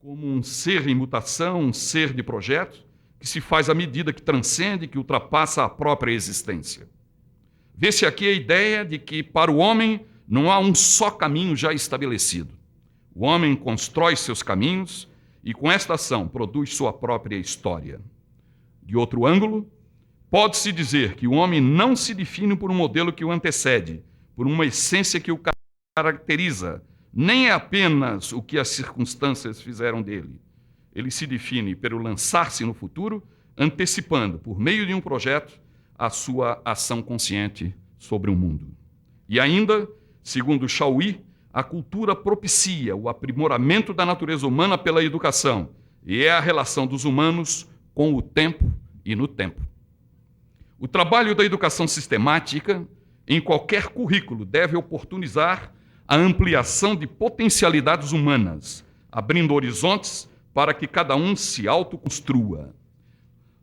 como um ser em mutação, um ser de projeto, que se faz à medida que transcende, que ultrapassa a própria existência. Vê-se aqui a ideia de que, para o homem, não há um só caminho já estabelecido. O homem constrói seus caminhos e, com esta ação, produz sua própria história. De outro ângulo, pode-se dizer que o homem não se define por um modelo que o antecede, por uma essência que o caracteriza, nem é apenas o que as circunstâncias fizeram dele. Ele se define pelo lançar-se no futuro, antecipando, por meio de um projeto, a sua ação consciente sobre o mundo. E ainda, segundo Chauí, a cultura propicia o aprimoramento da natureza humana pela educação, e é a relação dos humanos com o tempo e no tempo. O trabalho da educação sistemática, em qualquer currículo, deve oportunizar a ampliação de potencialidades humanas, abrindo horizontes para que cada um se autoconstrua.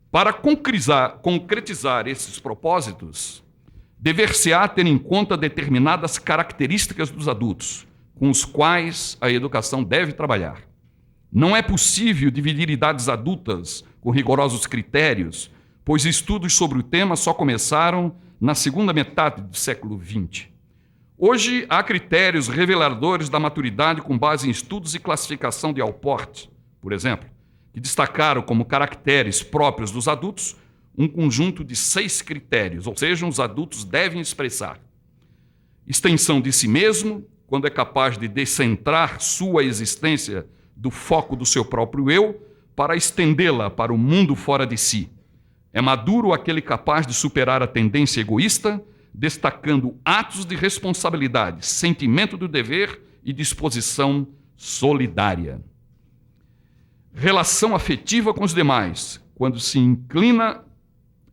Para concretizar esses propósitos, dever-se-á ter em conta determinadas características dos adultos, com os quais a educação deve trabalhar. Não é possível dividir idades adultas com rigorosos critérios, pois estudos sobre o tema só começaram na segunda metade do século XX. Hoje, há critérios reveladores da maturidade com base em estudos e classificação de Allport, por exemplo, que destacaram como caracteres próprios dos adultos um conjunto de 6 critérios, ou seja, os adultos devem expressar extensão de si mesmo, quando é capaz de descentrar sua existência do foco do seu próprio eu, para estendê-la para o mundo fora de si. É maduro aquele capaz de superar a tendência egoísta, destacando atos de responsabilidade, sentimento do dever e disposição solidária. Relação afetiva com os demais, quando se inclina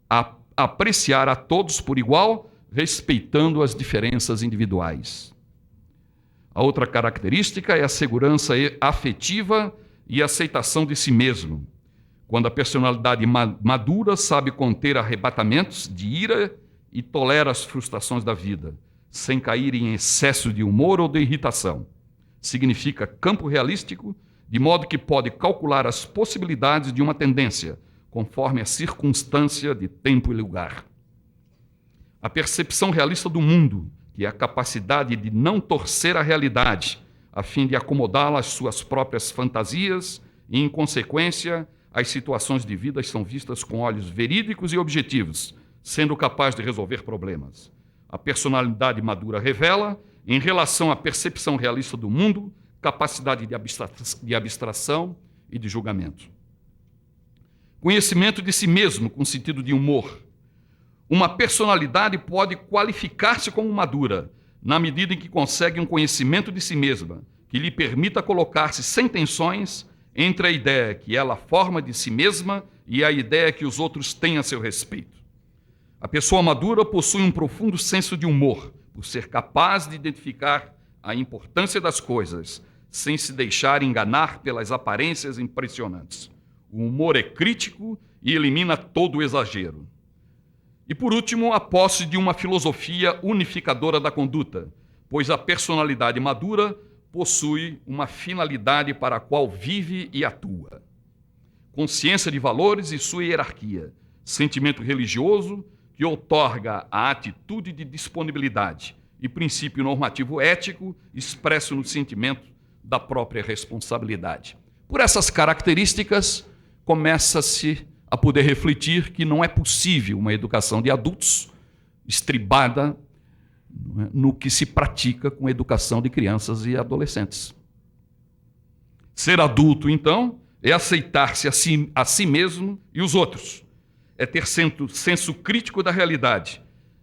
a apreciar a todos por igual, respeitando as diferenças individuais. A outra característica é a segurança afetiva e aceitação de si mesmo, quando a personalidade madura sabe conter arrebatamentos de ira e tolera as frustrações da vida, sem cair em excesso de humor ou de irritação. Significa campo realístico, de modo que pode calcular as possibilidades de uma tendência, conforme a circunstância de tempo e lugar. A percepção realista do mundo, que é a capacidade de não torcer a realidade, a fim de acomodá-la às suas próprias fantasias, e, em consequência, as situações de vida são vistas com olhos verídicos e objetivos, sendo capaz de resolver problemas. A personalidade madura revela, em relação à percepção realista do mundo, capacidade de abstração e de julgamento. Conhecimento de si mesmo, com sentido de humor. Uma personalidade pode qualificar-se como madura, na medida em que consegue um conhecimento de si mesma, que lhe permita colocar-se sem tensões entre a ideia que ela forma de si mesma e a ideia que os outros têm a seu respeito. A pessoa madura possui um profundo senso de humor, por ser capaz de identificar a importância das coisas, sem se deixar enganar pelas aparências impressionantes. O humor é crítico e elimina todo o exagero. E, por último, a posse de uma filosofia unificadora da conduta, pois a personalidade madura possui uma finalidade para a qual vive e atua. Consciência de valores e sua hierarquia, sentimento religioso que outorga a atitude de disponibilidade e princípio normativo ético expresso no sentimento da própria responsabilidade. Por essas características, começa-se a poder refletir que não é possível uma educação de adultos estribada no que se pratica com a educação de crianças e adolescentes. Ser adulto, então, é aceitar-se a si mesmo e os outros, é ter senso crítico da realidade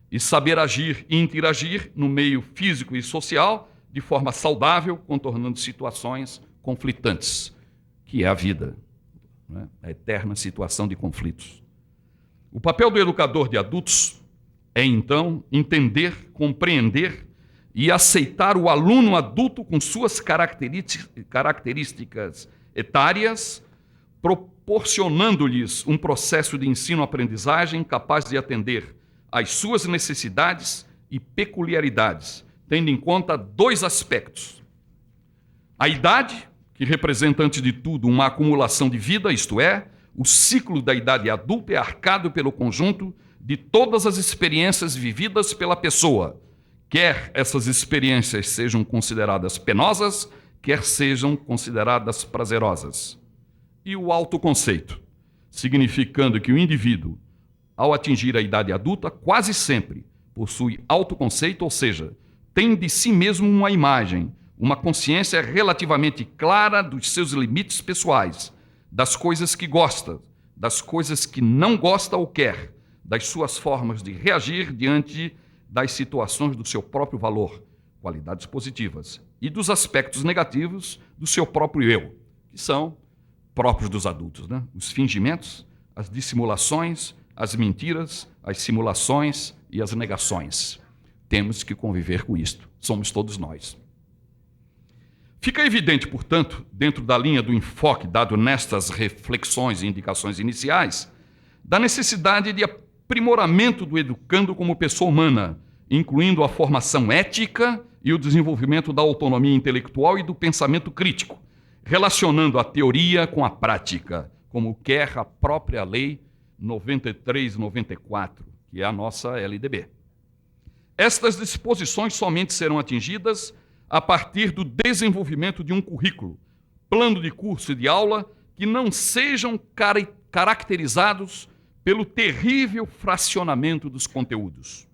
e saber agir e interagir no meio físico e social de forma saudável, contornando situações conflitantes, que é a vida, né? A eterna situação de conflitos. O papel do educador de adultos é, então, entender, compreender e aceitar o aluno adulto com suas características etárias, proporcionando-lhes um processo de ensino-aprendizagem capaz de atender às suas necessidades e peculiaridades, tendo em conta 2 aspectos. A idade, que que representa, antes de tudo, uma acumulação de vida, isto é, o ciclo da idade adulta é arcado pelo conjunto de todas as experiências vividas pela pessoa, quer essas experiências sejam consideradas penosas, quer sejam consideradas prazerosas. E o autoconceito, significando que o indivíduo, ao atingir a idade adulta, quase sempre possui autoconceito, ou seja, tem de si mesmo uma imagem, uma consciência relativamente clara dos seus limites pessoais, das coisas que gosta, das coisas que não gosta ou quer, das suas formas de reagir diante das situações do seu próprio valor, qualidades positivas, e dos aspectos negativos do seu próprio eu, que são próprios dos adultos, né? Os fingimentos, as dissimulações, as mentiras, as simulações e as negações. Temos que conviver com isto. Somos todos nós. Fica evidente, portanto, dentro da linha do enfoque dado nestas reflexões e indicações iniciais, da necessidade de aprimoramento do educando como pessoa humana, incluindo a formação ética e o desenvolvimento da autonomia intelectual e do pensamento crítico, relacionando a teoria com a prática, como quer a própria Lei 93/94, que é a nossa LDB. Estas disposições somente serão atingidas a partir do desenvolvimento de um currículo, plano de curso e de aula que não sejam caracterizados pelo terrível fracionamento dos conteúdos,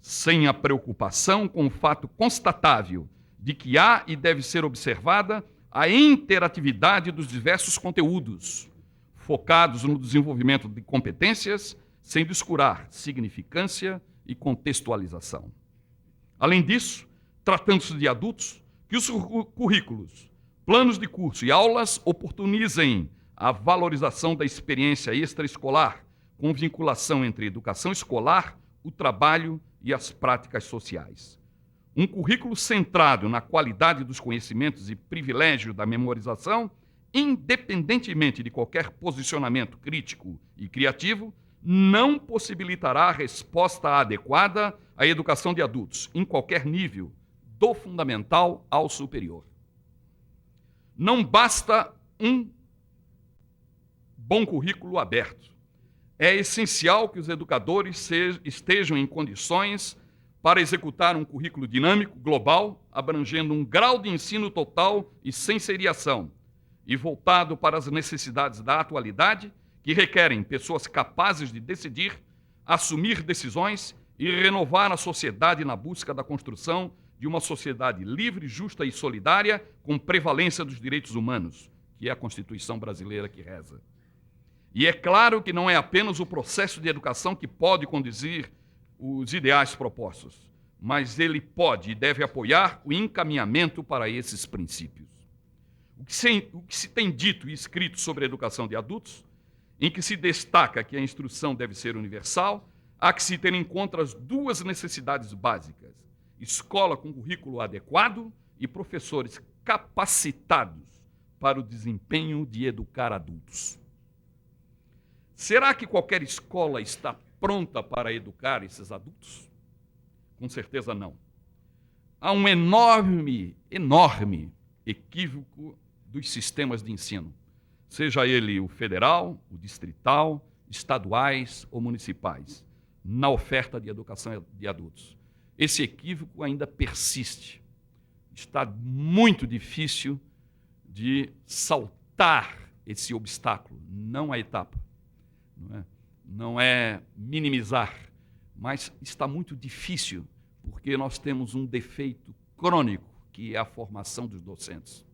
sem a preocupação com o fato constatável de que há e deve ser observada a interatividade dos diversos conteúdos, focados no desenvolvimento de competências, sem descurar significância e contextualização. Além disso, tratando-se de adultos, que os currículos, planos de curso e aulas oportunizem a valorização da experiência extraescolar, com vinculação entre a educação escolar, o trabalho e as práticas sociais. Um currículo centrado na qualidade dos conhecimentos e privilégio da memorização, independentemente de qualquer posicionamento crítico e criativo, não possibilitará a resposta adequada à educação de adultos, em qualquer nível, do fundamental ao superior. Não basta um bom currículo aberto. É essencial que os educadores estejam em condições para executar um currículo dinâmico, global, abrangendo um grau de ensino total e sem seriação, e voltado para as necessidades da atualidade, que requerem pessoas capazes de decidir, assumir decisões e renovar a sociedade na busca da construção de uma sociedade livre, justa e solidária, com prevalência dos direitos humanos, que é a Constituição brasileira que reza. E é claro que não é apenas o processo de educação que pode conduzir os ideais propostos, mas ele pode e deve apoiar o encaminhamento para esses princípios. O que se tem dito e escrito sobre a educação de adultos, em que se destaca que a instrução deve ser universal, há que se ter em conta as duas necessidades básicas: escola com currículo adequado e professores capacitados para o desempenho de educar adultos. Será que qualquer escola está pronta para educar esses adultos? Com certeza não. Há um enorme equívoco dos sistemas de ensino, seja ele o federal, o distrital, estaduais ou municipais, na oferta de educação de adultos. Esse equívoco ainda persiste. Está muito difícil de saltar esse obstáculo, não a etapa. Não é minimizar, mas está muito difícil, porque nós temos um defeito crônico, que é a formação dos docentes.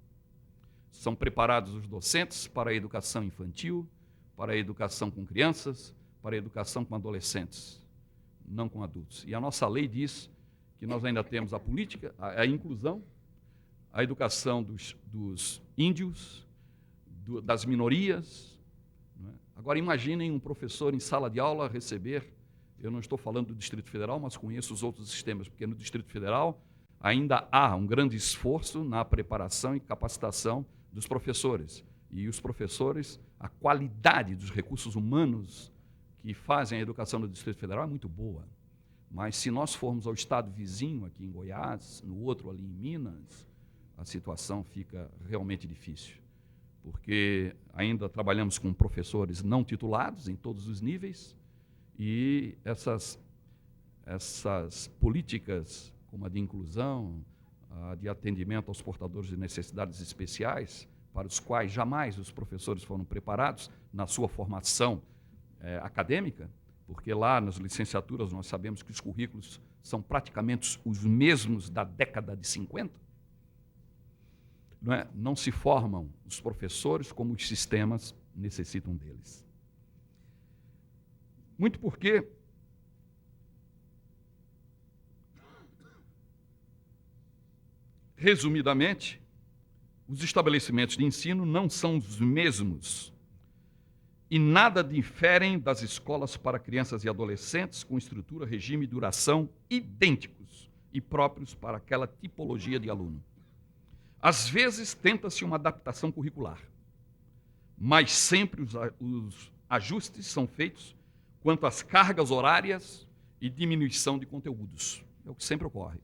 São preparados os docentes para a educação infantil, para a educação com crianças, para a educação com adolescentes, não com adultos. E a nossa lei diz que nós ainda temos a política, a inclusão, a educação dos índios, das minorias. Não é? Agora, imaginem um professor em sala de aula receber, eu não estou falando do Distrito Federal, mas conheço os outros sistemas, porque no Distrito Federal ainda há um grande esforço na preparação e capacitação dos professores. E os professores, a qualidade dos recursos humanos que fazem a educação no Distrito Federal é muito boa. Mas se nós formos ao estado vizinho, aqui em Goiás, no outro ali em Minas, a situação fica realmente difícil, porque ainda trabalhamos com professores não titulados em todos os níveis, e essas políticas, como a de inclusão, a de atendimento aos portadores de necessidades especiais, para os quais jamais os professores foram preparados na sua formação acadêmica, porque lá nas licenciaturas nós sabemos que os currículos são praticamente os mesmos da década de 50. Não se formam os professores como os sistemas necessitam deles. Muito porque resumidamente, os estabelecimentos de ensino não são os mesmos e nada diferem das escolas para crianças e adolescentes com estrutura, regime e duração idênticos e próprios para aquela tipologia de aluno. Às vezes, tenta-se uma adaptação curricular, mas sempre os ajustes são feitos quanto às cargas horárias e diminuição de conteúdos. É o que sempre ocorre.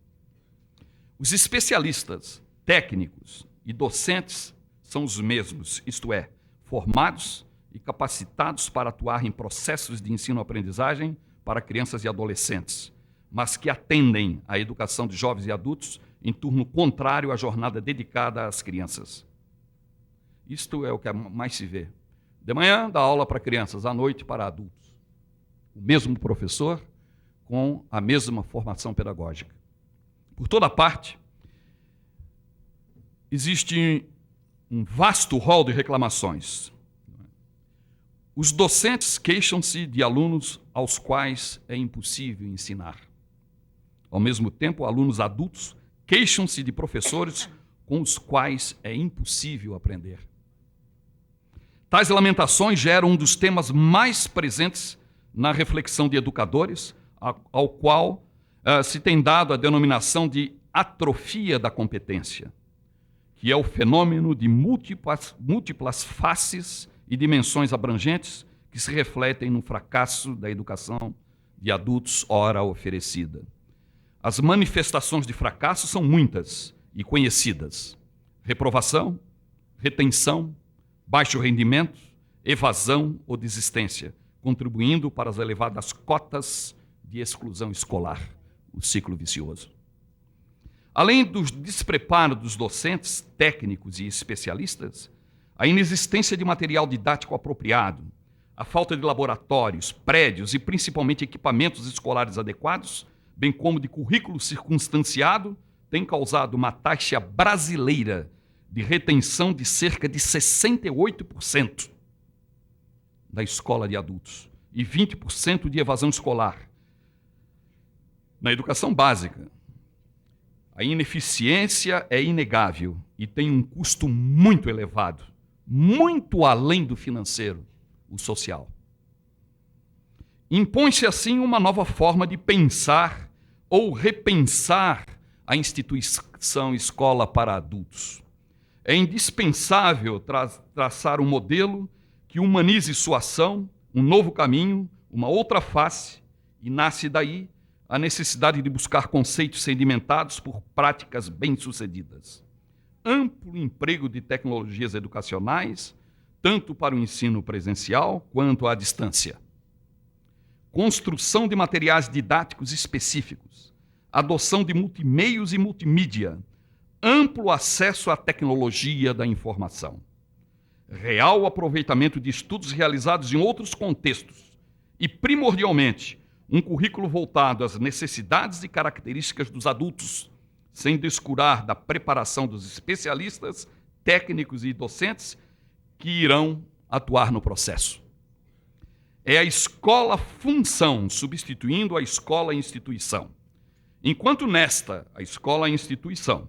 Os especialistas, técnicos e docentes são os mesmos, isto é, formados e capacitados para atuar em processos de ensino-aprendizagem para crianças e adolescentes, mas que atendem à educação de jovens e adultos em turno contrário à jornada dedicada às crianças. Isto é o que mais se vê. De manhã, dá aula para crianças, à noite para adultos. O mesmo professor com a mesma formação pedagógica. Por toda parte, existe um vasto rol de reclamações. Os docentes queixam-se de alunos aos quais é impossível ensinar. Ao mesmo tempo, alunos adultos queixam-se de professores com os quais é impossível aprender. Tais lamentações geram um dos temas mais presentes na reflexão de educadores, ao qual se tem dado a denominação de atrofia da competência, que é o fenômeno de múltiplas faces e dimensões abrangentes que se refletem no fracasso da educação de adultos ora oferecida. As manifestações de fracasso são muitas e conhecidas: reprovação, retenção, baixo rendimento, evasão ou desistência, contribuindo para as elevadas cotas de exclusão escolar, o ciclo vicioso. Além do despreparo dos docentes, técnicos e especialistas, a inexistência de material didático apropriado, a falta de laboratórios, prédios e principalmente equipamentos escolares adequados, bem como de currículo circunstanciado, tem causado uma taxa brasileira de retenção de cerca de 68% da escola de adultos e 20% de evasão escolar. Na educação básica, a ineficiência é inegável e tem um custo muito elevado, muito além do financeiro, o social. Impõe-se assim uma nova forma de pensar ou repensar a instituição escola para adultos. É indispensável traçar um modelo que humanize sua ação, um novo caminho, uma outra face, e nasce daí a necessidade de buscar conceitos sedimentados por práticas bem-sucedidas. Amplo emprego de tecnologias educacionais, tanto para o ensino presencial quanto à distância. Construção de materiais didáticos específicos, adoção de multimeios e multimídia, amplo acesso à tecnologia da informação, real aproveitamento de estudos realizados em outros contextos e, primordialmente, um currículo voltado às necessidades e características dos adultos, sem descurar da preparação dos especialistas, técnicos e docentes que irão atuar no processo. É a escola-função substituindo a escola-instituição. Enquanto nesta, a escola-instituição,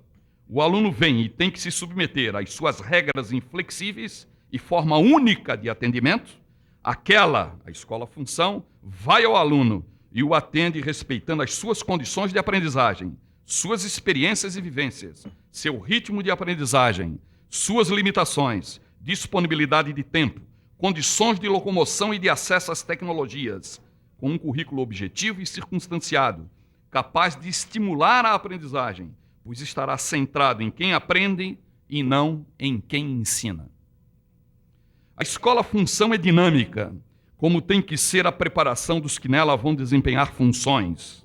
o aluno vem e tem que se submeter às suas regras inflexíveis e forma única de atendimento, aquela, a escola-função, vai ao aluno e o atende respeitando as suas condições de aprendizagem, suas experiências e vivências, seu ritmo de aprendizagem, suas limitações, disponibilidade de tempo, condições de locomoção e de acesso às tecnologias, com um currículo objetivo e circunstanciado, capaz de estimular a aprendizagem, pois estará centrado em quem aprende e não em quem ensina. A escola-função é dinâmica, como tem que ser a preparação dos que nela vão desempenhar funções.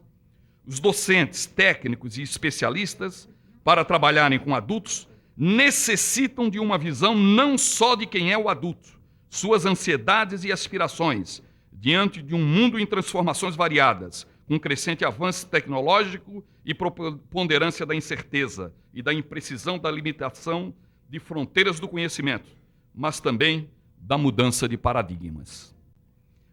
Os docentes, técnicos e especialistas, para trabalharem com adultos, necessitam de uma visão não só de quem é o adulto, suas ansiedades e aspirações, diante de um mundo em transformações variadas, com crescente avanço tecnológico e preponderância da incerteza e da imprecisão da limitação de fronteiras do conhecimento, mas também da mudança de paradigmas.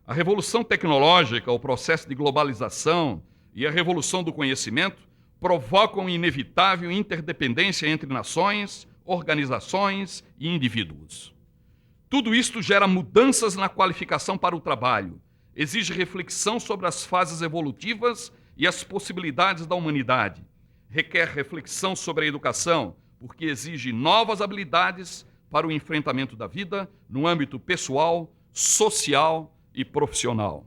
A revolução tecnológica, o processo de globalização e a revolução do conhecimento provocam inevitável interdependência entre nações, organizações e indivíduos. Tudo isto gera mudanças na qualificação para o trabalho, exige reflexão sobre as fases evolutivas e as possibilidades da humanidade, requer reflexão sobre a educação, porque exige novas habilidades para o enfrentamento da vida no âmbito pessoal, social e profissional.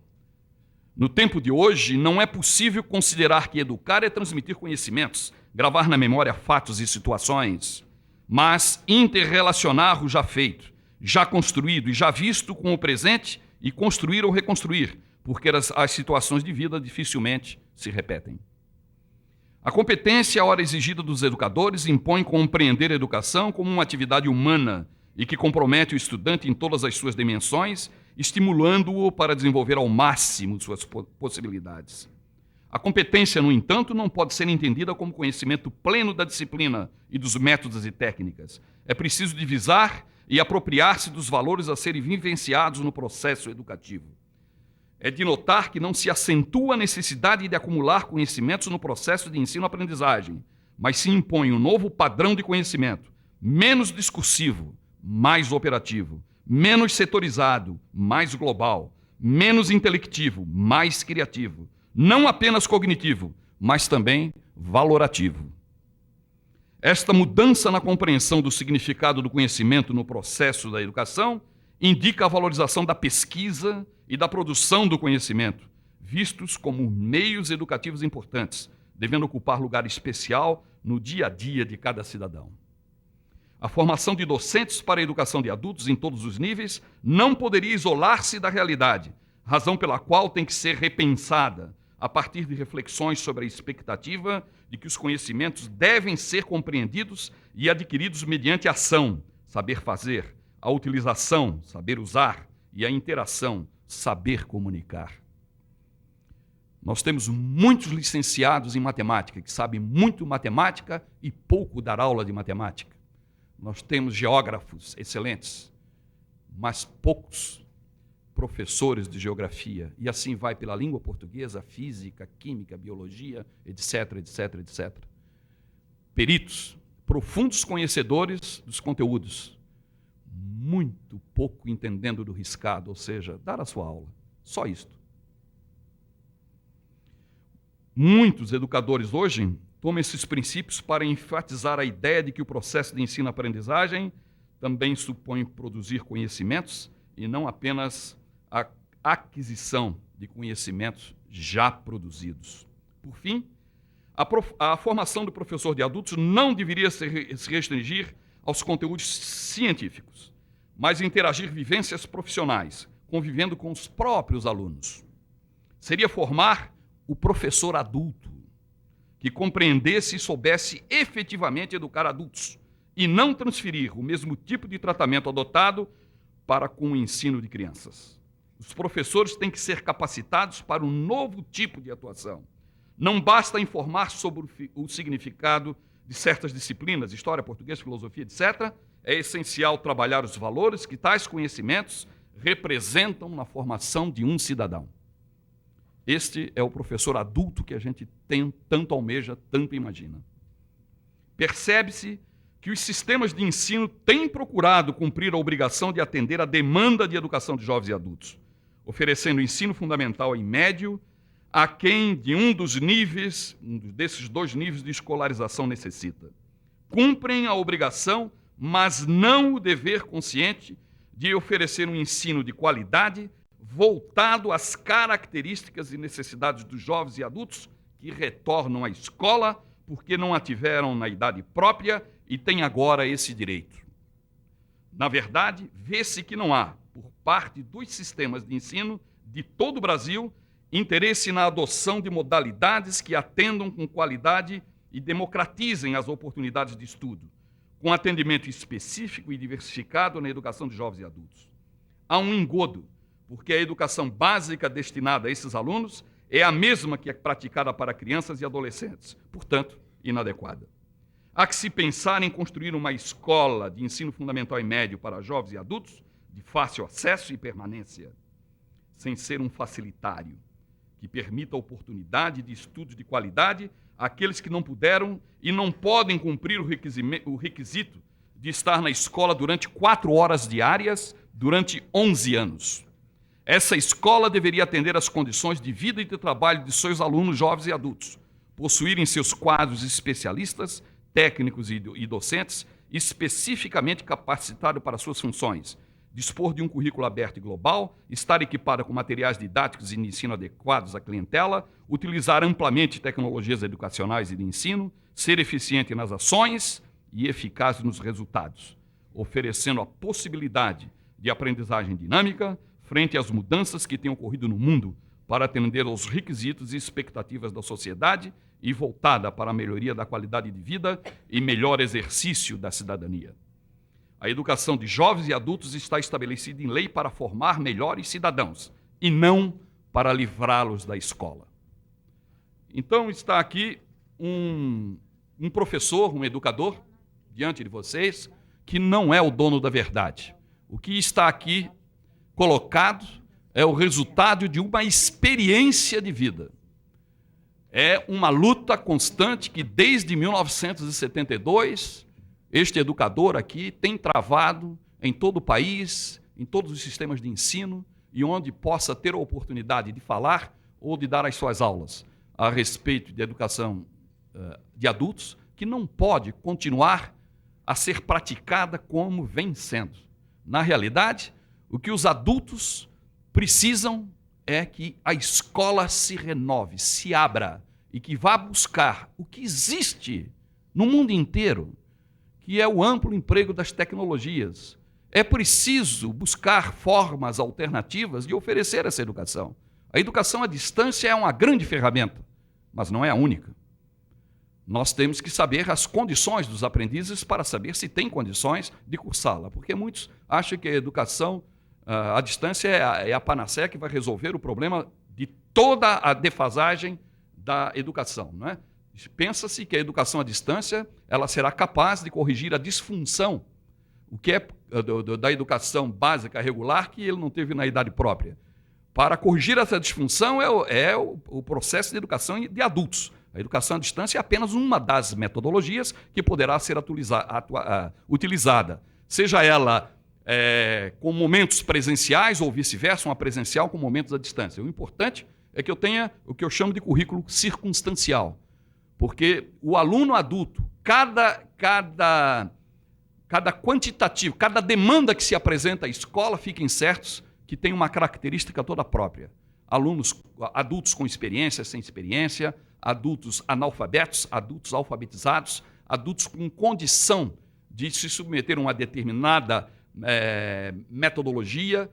No tempo de hoje, não é possível considerar que educar é transmitir conhecimentos, gravar na memória fatos e situações, mas interrelacionar o já feito, já construído e já visto com o presente e construir ou reconstruir, porque as situações de vida dificilmente se repetem. A competência, a hora exigida dos educadores, impõe compreender a educação como uma atividade humana e que compromete o estudante em todas as suas dimensões, estimulando-o para desenvolver ao máximo suas possibilidades. A competência, no entanto, não pode ser entendida como conhecimento pleno da disciplina e dos métodos e técnicas. É preciso divisar e apropriar-se dos valores a serem vivenciados no processo educativo. É de notar que não se acentua a necessidade de acumular conhecimentos no processo de ensino-aprendizagem, mas se impõe um novo padrão de conhecimento, menos discursivo, mais operativo, menos setorizado, mais global, menos intelectivo, mais criativo, não apenas cognitivo, mas também valorativo. Esta mudança na compreensão do significado do conhecimento no processo da educação indica a valorização da pesquisa e da produção do conhecimento, vistos como meios educativos importantes, devendo ocupar lugar especial no dia a dia de cada cidadão. A formação de docentes para a educação de adultos em todos os níveis não poderia isolar-se da realidade, razão pela qual tem que ser repensada a partir de reflexões sobre a expectativa de que os conhecimentos devem ser compreendidos e adquiridos mediante a ação, saber fazer, a utilização, saber usar, e a interação, saber comunicar. Nós temos muitos licenciados em matemática, que sabem muito matemática e pouco dar aula de matemática. Nós temos geógrafos excelentes, mas poucos professores de geografia. E assim vai pela língua portuguesa, física, química, biologia, etc, etc, etc. Peritos, profundos conhecedores dos conteúdos, muito pouco entendendo do riscado, ou seja, dar a sua aula. Só isto. Muitos educadores hoje tomam esses princípios para enfatizar a ideia de que o processo de ensino-aprendizagem também supõe produzir conhecimentos e não apenas a aquisição de conhecimentos já produzidos. Por fim, a formação do professor de adultos não deveria se restringir aos conteúdos científicos, mas interagir vivências profissionais, convivendo com os próprios alunos. Seria formar o professor adulto, que compreendesse e soubesse efetivamente educar adultos, e não transferir o mesmo tipo de tratamento adotado para com o ensino de crianças. Os professores têm que ser capacitados para um novo tipo de atuação. Não basta informar sobre o significado de certas disciplinas, história, português, filosofia, etc. É essencial trabalhar os valores que tais conhecimentos representam na formação de um cidadão. Este é o professor adulto que a gente tanto almeja, tanto imagina. Percebe-se que os sistemas de ensino têm procurado cumprir a obrigação de atender à demanda de educação de jovens e adultos, oferecendo ensino fundamental e médio a quem de um desses dois níveis de escolarização necessita. Cumprem a obrigação, mas não o dever consciente de oferecer um ensino de qualidade voltado às características e necessidades dos jovens e adultos que retornam à escola porque não a tiveram na idade própria e têm agora esse direito. Na verdade, vê-se que não há, por parte dos sistemas de ensino de todo o Brasil, interesse na adoção de modalidades que atendam com qualidade e democratizem as oportunidades de estudo, com atendimento específico e diversificado na educação de jovens e adultos. Há um engodo, porque a educação básica destinada a esses alunos é a mesma que é praticada para crianças e adolescentes, portanto, inadequada. Há que se pensar em construir uma escola de ensino fundamental e médio para jovens e adultos de fácil acesso e permanência, sem ser um facilitário, que permita a oportunidade de estudos de qualidade àqueles que não puderam e não podem cumprir o requisito de estar na escola durante 4 horas diárias durante 11 anos. Essa escola deveria atender às condições de vida e de trabalho de seus alunos jovens e adultos, possuir em seus quadros especialistas, técnicos e docentes especificamente capacitados para suas funções, dispor de um currículo aberto e global, estar equipada com materiais didáticos e de ensino adequados à clientela, utilizar amplamente tecnologias educacionais e de ensino, ser eficiente nas ações e eficaz nos resultados, oferecendo a possibilidade de aprendizagem dinâmica frente às mudanças que têm ocorrido no mundo para atender aos requisitos e expectativas da sociedade e voltada para a melhoria da qualidade de vida e melhor exercício da cidadania. A educação de jovens e adultos está estabelecida em lei para formar melhores cidadãos e não para livrá-los da escola. Então está aqui um professor, um educador, diante de vocês, que não é o dono da verdade. O que está aqui colocado é o resultado de uma experiência de vida. É uma luta constante que, desde 1972, este educador aqui tem travado em todo o país, em todos os sistemas de ensino, e onde possa ter a oportunidade de falar ou de dar as suas aulas a respeito de educação de adultos, que não pode continuar a ser praticada como vem sendo. Na realidade, o que os adultos precisam é que a escola se renove, se abra e que vá buscar o que existe no mundo inteiro, que é o amplo emprego das tecnologias. É preciso buscar formas alternativas de oferecer essa educação. A educação à distância é uma grande ferramenta, mas não é a única. Nós temos que saber as condições dos aprendizes para saber se tem condições de cursá-la, porque muitos acham que a educação à distância é a panaceia que vai resolver o problema de toda a defasagem da educação, não é? Pensa-se que a educação à distância ela será capaz de corrigir a disfunção, o que é da educação básica regular que ele não teve na idade própria. Para corrigir essa disfunção é o processo de educação de adultos. A educação à distância é apenas uma das metodologias que poderá ser utilizada, seja ela com momentos presenciais ou vice-versa, uma presencial com momentos à distância. O importante é que eu tenha o que eu chamo de currículo circunstancial, porque o aluno adulto, cada quantitativo, cada demanda que se apresenta à escola, fiquem certos que tem uma característica toda própria. Adultos com experiência, sem experiência, adultos analfabetos, adultos alfabetizados, adultos com condição de se submeter a uma determinada metodologia,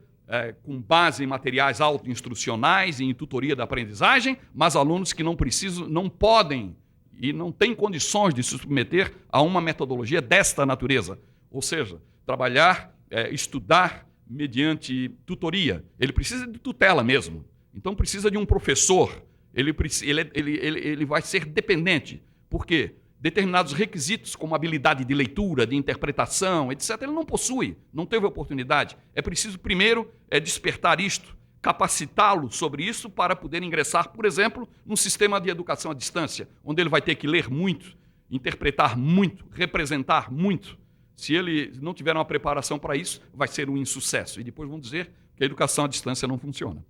com base em materiais autoinstrucionais e em tutoria da aprendizagem, mas alunos que não precisam, não podem e não têm condições de se submeter a uma metodologia desta natureza. Ou seja, trabalhar, estudar mediante tutoria. Ele precisa de tutela mesmo. Então precisa de um professor. Ele vai ser dependente. Por quê? Determinados requisitos, como habilidade de leitura, de interpretação, etc., ele não possui, não teve oportunidade. É preciso, primeiro, despertar isto, capacitá-lo sobre isso para poder ingressar, por exemplo, num sistema de educação à distância, onde ele vai ter que ler muito, interpretar muito, representar muito. Se ele não tiver uma preparação para isso, vai ser um insucesso. E depois vão dizer que a educação à distância não funciona.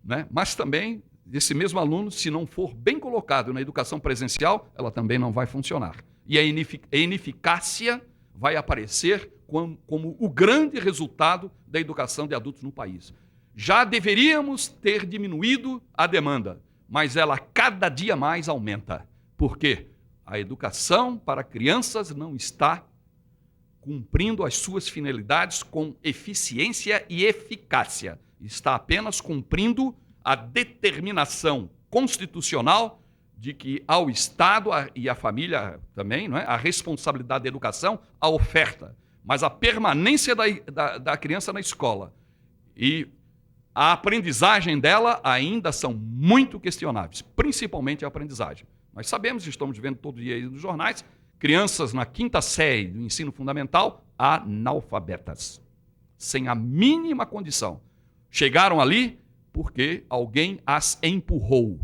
Né? Mas também, esse mesmo aluno, se não for bem colocado na educação presencial, ela também não vai funcionar. E a ineficácia vai aparecer como o grande resultado da educação de adultos no país. Já deveríamos ter diminuído a demanda, mas ela cada dia mais aumenta. Porque a educação para crianças não está cumprindo as suas finalidades com eficiência e eficácia. Está apenas cumprindo a determinação constitucional de que ao Estado e à família também, não é? A responsabilidade da educação, a oferta, mas a permanência da criança na escola e a aprendizagem dela ainda são muito questionáveis, principalmente a aprendizagem. Nós sabemos, estamos vendo todo dia aí nos jornais, crianças na 5ª série do ensino fundamental analfabetas, sem a mínima condição. Chegaram ali porque alguém as empurrou,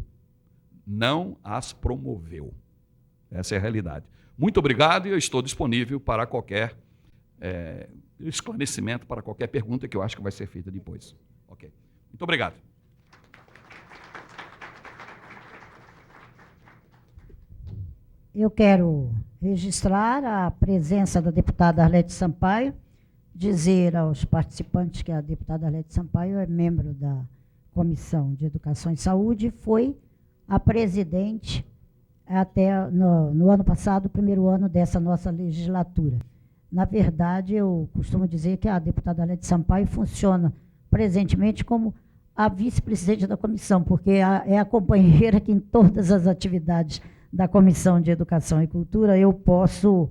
não as promoveu. Essa é a realidade. Muito obrigado e eu estou disponível para qualquer esclarecimento, para qualquer pergunta que eu acho que vai ser feita depois. Ok. Muito obrigado. Eu quero registrar a presença da deputada Arlete Sampaio, dizer aos participantes que a deputada Arlete Sampaio é membro da Comissão de Educação e Saúde, foi a presidente até no ano passado, o primeiro ano dessa nossa legislatura. Na verdade, eu costumo dizer que a deputada Arlete Sampaio funciona presentemente como a vice-presidente da comissão, porque é a companheira que em todas as atividades da Comissão de Educação e Cultura eu posso,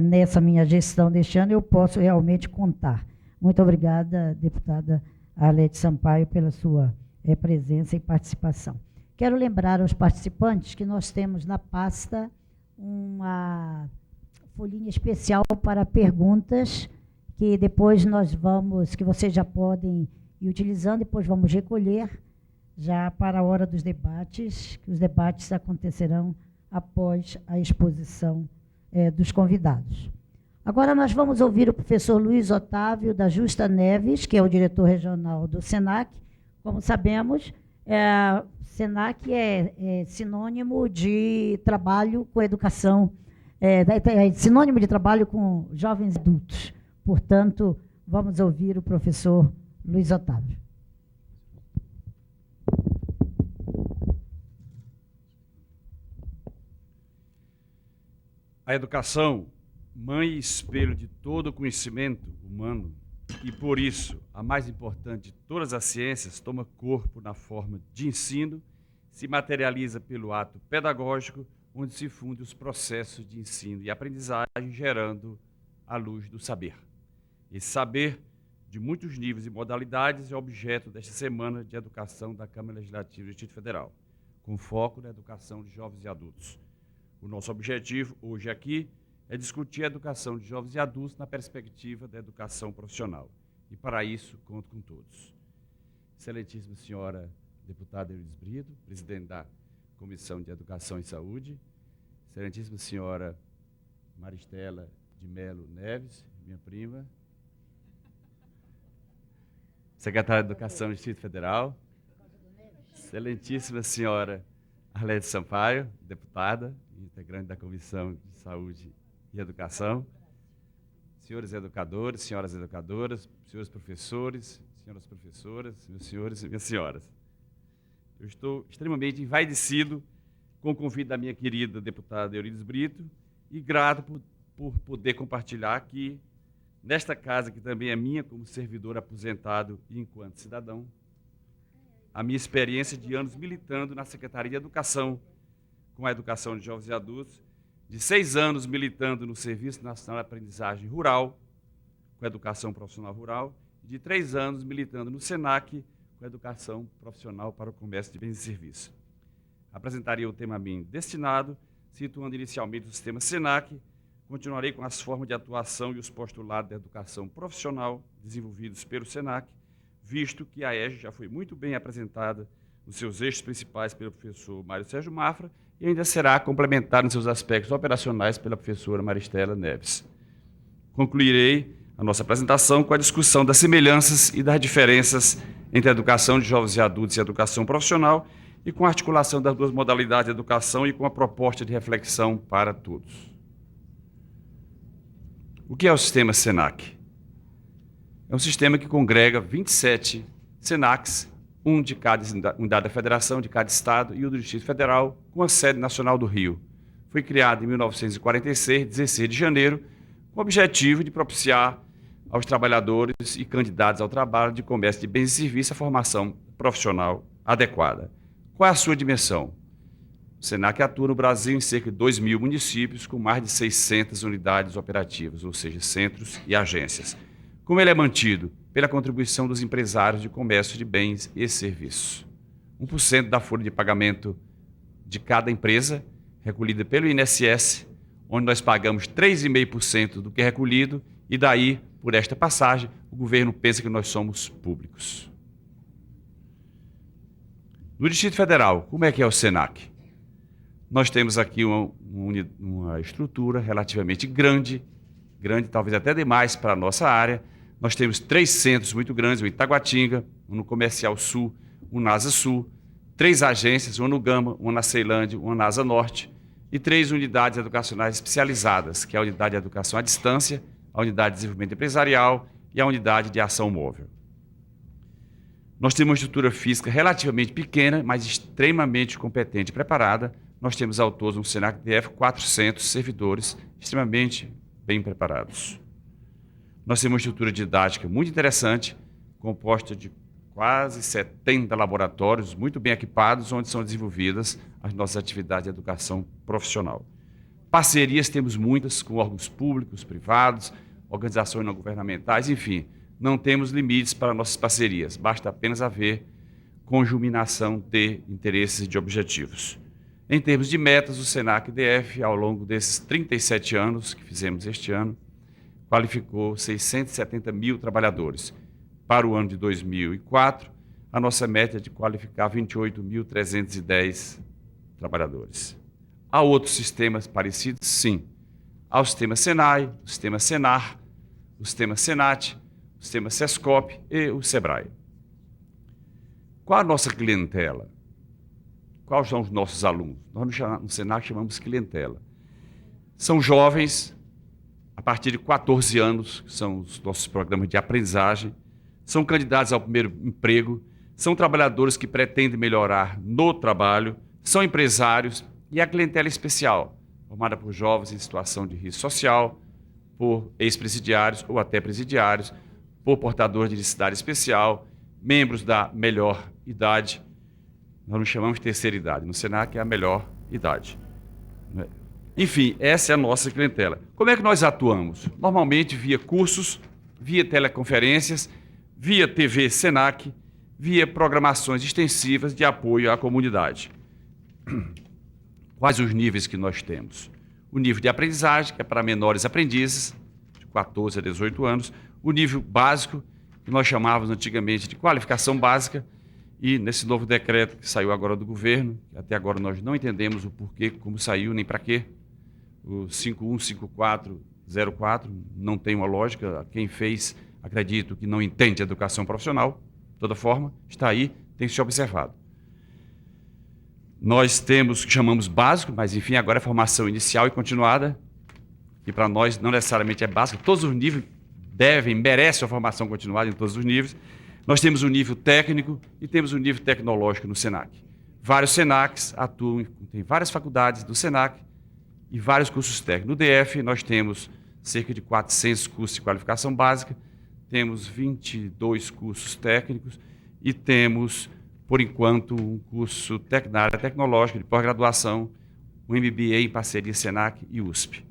nessa minha gestão deste ano, eu posso realmente contar. Muito obrigada, deputada Arlete Sampaio, pela sua presença e participação. Quero lembrar aos participantes que nós temos na pasta uma folhinha especial para perguntas, que depois que vocês já podem ir utilizando, depois vamos recolher já para a hora dos debates, que os debates acontecerão após a exposição dos convidados. Agora nós vamos ouvir o professor Luiz Otávio da Justa Neves, que é o diretor regional do SENAC. Como sabemos, SENAC é sinônimo de trabalho com educação, é sinônimo de trabalho com jovens adultos. Portanto, vamos ouvir o professor Luiz Otávio. A educação, mãe e espelho de todo o conhecimento humano, e por isso a mais importante de todas as ciências, toma corpo na forma de ensino, se materializa pelo ato pedagógico, onde se fundem os processos de ensino e aprendizagem, gerando a luz do saber. Esse saber, de muitos níveis e modalidades, é objeto desta Semana de Educação da Câmara Legislativa do Distrito Federal, com foco na educação de jovens e adultos. O nosso objetivo hoje aqui é discutir a educação de jovens e adultos na perspectiva da educação profissional. E para isso, conto com todos. Excelentíssima senhora deputada Eurídice Brito, presidente da Comissão de Educação e Saúde, excelentíssima senhora Maristela de Melo Neves, minha prima, secretária de Educação do Distrito Federal, excelentíssima senhora Arlete Sampaio, deputada, integrante da Comissão de Saúde e Educação, senhores educadores, senhoras educadoras, senhores professores, senhoras professoras, meus senhores e minhas senhoras. Eu estou extremamente envaidecido com o convite da minha querida deputada Eurídice Brito e grato por poder compartilhar aqui, nesta casa que também é minha como servidor aposentado e enquanto cidadão, a minha experiência de anos militando na Secretaria de Educação, com a educação de jovens e adultos, de 6 anos militando no Serviço Nacional de Aprendizagem Rural, com a educação profissional rural, e de 3 anos militando no SENAC, com a educação profissional para o comércio de bens e serviços. Apresentaria o tema a mim destinado, situando inicialmente o sistema SENAC, continuarei com as formas de atuação e os postulados da educação profissional desenvolvidos pelo SENAC, visto que a EJA já foi muito bem apresentada nos seus eixos principais pelo professor Mário Sérgio Mafra e ainda será complementada nos seus aspectos operacionais pela professora Maristela Neves. Concluirei a nossa apresentação com a discussão das semelhanças e das diferenças entre a educação de jovens e adultos e a educação profissional e com a articulação das duas modalidades de educação e com a proposta de reflexão para todos. O que é o sistema SENAC? É um sistema que congrega 27 SENACs, um de cada unidade da federação, de cada estado, e o do Distrito Federal, com a sede nacional do Rio. Foi criado em 1946, 16 de janeiro, com o objetivo de propiciar aos trabalhadores e candidatos ao trabalho de comércio de bens e serviços a formação profissional adequada. Qual é a sua dimensão? O SENAC atua no Brasil em cerca de 2.000 municípios, com mais de 600 unidades operativas, ou seja, centros e agências. Como ele é mantido? Pela contribuição dos empresários de comércio de bens e serviços. 1% da folha de pagamento de cada empresa, recolhida pelo INSS, onde nós pagamos 3,5% do que é recolhido, e daí, por esta passagem, o governo pensa que nós somos públicos. No Distrito Federal, como é que é o SENAC? Nós temos aqui uma estrutura relativamente grande talvez até demais para a nossa área. Nós temos 3 centros muito grandes, o Itaguatinga, um no Comercial Sul, um na Asa Sul, 3 agências, uma no Gama, uma na Ceilândia, uma na Asa Norte, e 3 unidades educacionais especializadas, que é a Unidade de Educação à Distância, a Unidade de Desenvolvimento Empresarial e a Unidade de Ação Móvel. Nós temos uma estrutura física relativamente pequena, mas extremamente competente e preparada. Nós temos ao todo no SENAC DF 400 servidores extremamente bem preparados. Nós temos uma estrutura didática muito interessante, composta de quase 70 laboratórios muito bem equipados, onde são desenvolvidas as nossas atividades de educação profissional. Parcerias temos muitas com órgãos públicos, privados, organizações não governamentais, enfim, não temos limites para nossas parcerias, basta apenas haver conjuminação de interesses e de objetivos. Em termos de metas, o SENAC DF, ao longo desses 37 anos que fizemos este ano, qualificou 670 mil trabalhadores. Para o ano de 2004, a nossa meta é de qualificar 28.310 trabalhadores. Há outros sistemas parecidos? Sim. Há o sistema SENAI, o sistema SENAR, o sistema SENAT, o sistema SESCOP e o SEBRAE. Qual a nossa clientela? Quais são os nossos alunos? Nós no SENAC chamamos clientela. São jovens, a partir de 14 anos, que são os nossos programas de aprendizagem, são candidatos ao primeiro emprego, são trabalhadores que pretendem melhorar no trabalho, são empresários e a clientela especial, formada por jovens em situação de risco social, por ex-presidiários ou até presidiários, por portadores de necessidade especial, membros da melhor idade. Nós nos chamamos de terceira idade. No SENAC é a melhor idade. Enfim, essa é a nossa clientela. Como é que nós atuamos? Normalmente via cursos, via teleconferências, via TV SENAC, via programações extensivas de apoio à comunidade. Quais os níveis que nós temos? O nível de aprendizagem, que é para menores aprendizes, de 14 a 18 anos. O nível básico, que nós chamávamos antigamente de qualificação básica, e nesse novo decreto que saiu agora do governo, até agora nós não entendemos o porquê, como saiu, nem para quê, o 515404 não tem uma lógica. Quem fez, acredito que não entende educação profissional, de toda forma, está aí, tem que ser observado. Nós temos o que chamamos básico, mas enfim, agora é formação inicial e continuada, que para nós não necessariamente é básica, todos os níveis merecem a formação continuada em todos os níveis. Nós temos o nível técnico e temos o nível tecnológico no SENAC. Vários SENACs atuam, tem várias faculdades do SENAC e vários cursos técnicos. No DF, nós temos cerca de 400 cursos de qualificação básica, temos 22 cursos técnicos e temos, por enquanto, um curso na área tecnológica de pós-graduação, um MBA em parceria SENAC e USP.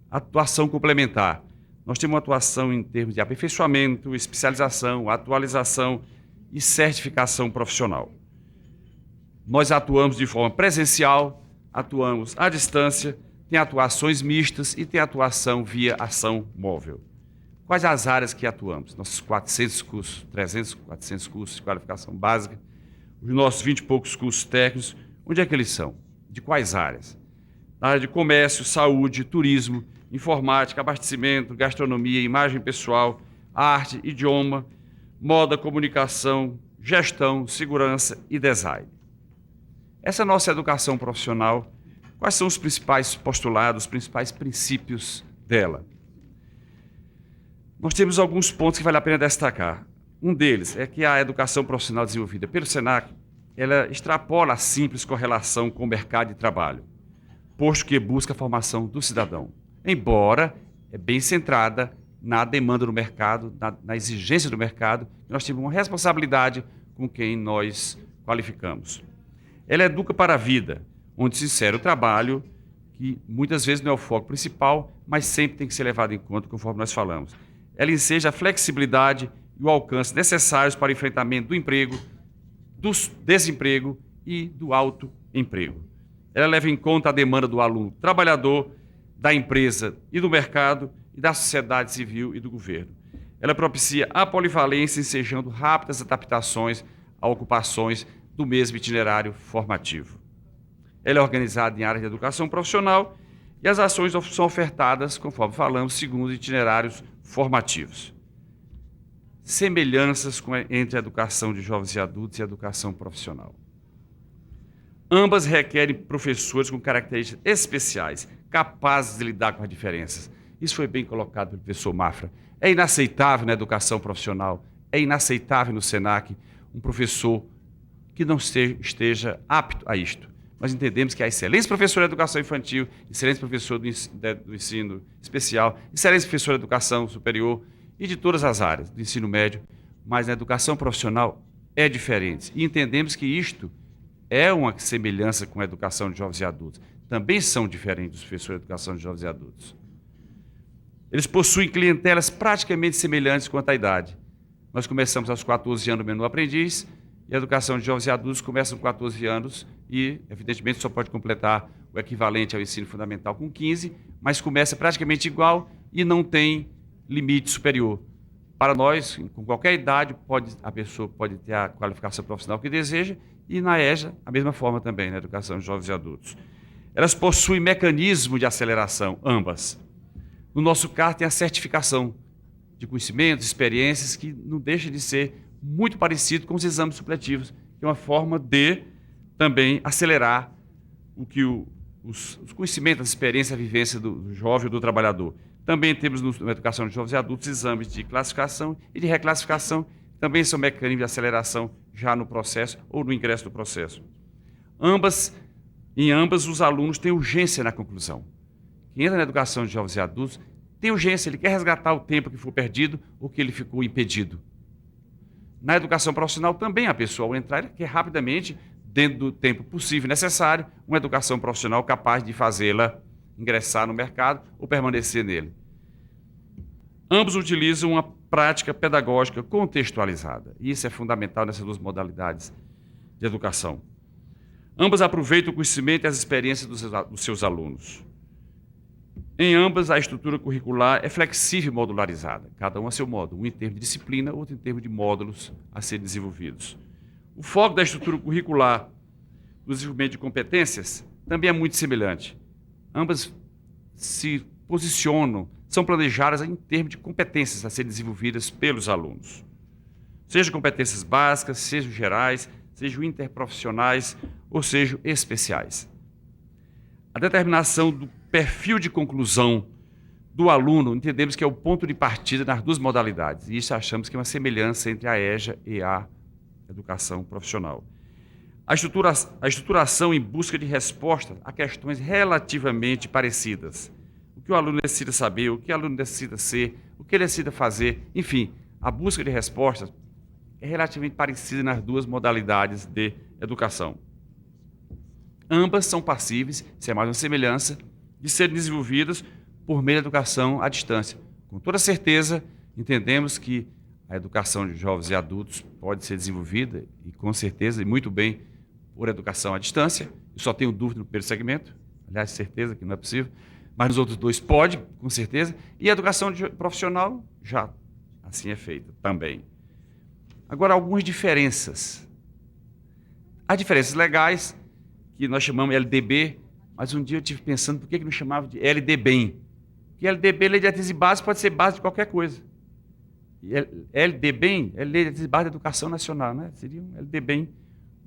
Atuação complementar. Nós temos uma atuação em termos de aperfeiçoamento, especialização, atualização e certificação profissional. Nós atuamos de forma presencial, atuamos à distância, tem atuações mistas e tem atuação via ação móvel. Quais as áreas que atuamos? Nossos 400 cursos, 300, 400 cursos de qualificação básica, os nossos 20 e poucos cursos técnicos, onde é que eles são? De quais áreas? Na área de comércio, saúde, turismo, informática, abastecimento, gastronomia, imagem pessoal, arte, idioma, moda, comunicação, gestão, segurança e design. Essa nossa educação profissional, quais são os principais postulados, os principais princípios dela? Nós temos alguns pontos que vale a pena destacar. Um deles é que a educação profissional desenvolvida pelo SENAC, ela extrapola a simples correlação com o mercado de trabalho. posto que busca a formação do cidadão, embora é bem centrada na demanda do mercado, na exigência do mercado, nós temos uma responsabilidade com quem nós qualificamos. Ela educa para a vida, onde se insere o trabalho, que muitas vezes não é o foco principal, mas sempre tem que ser levado em conta, conforme nós falamos. Ela enseja a flexibilidade e o alcance necessários para o enfrentamento do emprego, do desemprego e do autoemprego. Ela leva em conta a demanda do aluno trabalhador, da empresa e do mercado, e da sociedade civil e do governo. Ela propicia a polivalência, ensejando rápidas adaptações a ocupações do mesmo itinerário formativo. Ela é organizada em áreas de educação profissional e as ações são ofertadas, conforme falamos, segundo itinerários formativos. Semelhanças entre a educação de jovens e adultos e a educação profissional. Ambas requerem professores com características especiais, capazes de lidar com as diferenças. Isso foi bem colocado pelo professor Mafra. É inaceitável na educação profissional, é inaceitável no SENAC um professor que não esteja apto a isto. Nós entendemos que a excelente professora de educação infantil, excelente professor do ensino especial, excelente professor de educação superior e de todas as áreas do ensino médio, mas na educação profissional é diferente. E entendemos que isto é uma semelhança com a educação de jovens e adultos. Também são diferentes dos professores de educação de jovens e adultos. Eles possuem clientelas praticamente semelhantes quanto à idade. Nós começamos aos 14 anos no menu aprendiz, e a educação de jovens e adultos começa com 14 anos e, evidentemente, só pode completar o equivalente ao ensino fundamental com 15, mas começa praticamente igual e não tem limite superior. Para nós, com qualquer idade, a pessoa pode ter a qualificação profissional que deseja, e na EJA, a mesma forma também, na educação de jovens e adultos. Elas possuem mecanismo de aceleração, ambas. No nosso caso, tem a certificação de conhecimentos, experiências, que não deixa de ser muito parecido com os exames supletivos, que é uma forma de também acelerar os conhecimentos, as experiências, a vivência do jovem ou do trabalhador. Também temos na educação de jovens e adultos exames de classificação e de reclassificação, também são mecanismos de aceleração já no processo ou no ingresso do processo. Em ambas, os alunos têm urgência na conclusão. Quem entra na educação de jovens e adultos tem urgência, ele quer resgatar o tempo que foi perdido ou que ele ficou impedido. Na educação profissional também a pessoa, ao entrar, quer rapidamente, dentro do tempo possível e necessário, uma educação profissional capaz de fazê-la ingressar no mercado ou permanecer nele. Ambos utilizam uma prática pedagógica contextualizada. E isso é fundamental nessas duas modalidades de educação. Ambas aproveitam o conhecimento e as experiências dos seus alunos. Em ambas, a estrutura curricular é flexível e modularizada, cada um a seu modo, um em termos de disciplina, outro em termos de módulos a serem desenvolvidos. O foco da estrutura curricular no desenvolvimento de competências também é muito semelhante. Ambas se posicionam, são planejadas em termos de competências a serem desenvolvidas pelos alunos. Sejam competências básicas, sejam gerais, sejam interprofissionais ou sejam especiais. A determinação do perfil de conclusão do aluno, entendemos que é o ponto de partida nas duas modalidades. E isso achamos que é uma semelhança entre a EJA e a educação profissional. A estruturação em busca de respostas a questões relativamente parecidas. O que o aluno necessita saber, o que o aluno necessita ser, o que ele necessita fazer, enfim, a busca de respostas é relativamente parecida nas duas modalidades de educação. Ambas são passíveis, isso é mais uma semelhança, de serem desenvolvidas por meio da educação à distância. Com toda certeza, entendemos que a educação de jovens e adultos pode ser desenvolvida, e com certeza, e muito bem, por educação à distância. Eu só tenho dúvida no primeiro segmento, aliás, certeza que não é possível, mas nos outros dois pode, com certeza, e a educação profissional já assim é feita também. Agora, algumas diferenças. As diferenças legais, que nós chamamos LDB, mas um dia eu estive pensando por que não chamava de LDBem. Porque LDB, Lei de Diretrizes Básicas, pode ser base de qualquer coisa. E LDBem é Lei de Diretrizes Básicas da Educação Nacional, né? Seria um LDBem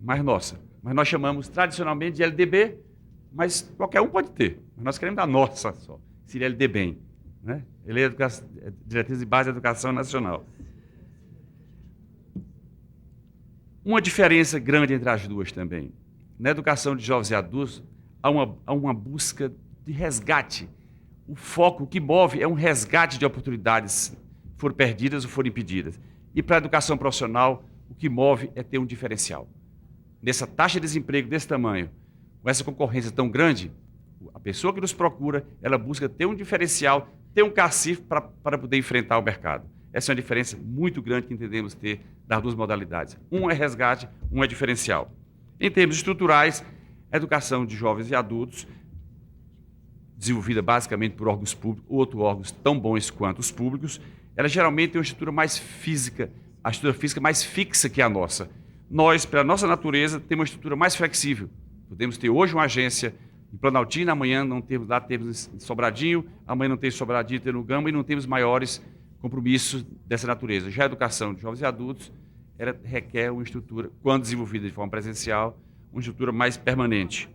mais nossa. Mas nós chamamos tradicionalmente de LDB, mas qualquer um pode ter. Mas nós queremos da nossa só. Seria LDBem, né? Lei de Diretrizes Básicas da Educação Nacional. Uma diferença grande entre as duas também. Na educação de jovens e adultos, há uma busca de resgate. O foco, o que move é um resgate de oportunidades que foram perdidas ou foram impedidas. E para a educação profissional, o que move é ter um diferencial. Nessa taxa de desemprego desse tamanho, com essa concorrência tão grande, a pessoa que nos procura, ela busca ter um diferencial, ter um cacife para poder enfrentar o mercado. Essa é uma diferença muito grande que entendemos ter das duas modalidades. Um é resgate, um é diferencial. Em termos estruturais, a educação de jovens e adultos, desenvolvida basicamente por órgãos públicos, ou outros órgãos tão bons quanto os públicos, ela geralmente tem uma estrutura mais física, a estrutura física mais fixa que a nossa. Nós, pela nossa natureza, temos uma estrutura mais flexível. Podemos ter hoje uma agência em Planaltina, amanhã não temos lá, temos em Sobradinho, amanhã não tem Sobradinho, tem no Gama, e não temos maiores compromissos dessa natureza. Já a educação de jovens e adultos, ela requer uma estrutura, quando desenvolvida de forma presencial, uma estrutura mais permanente.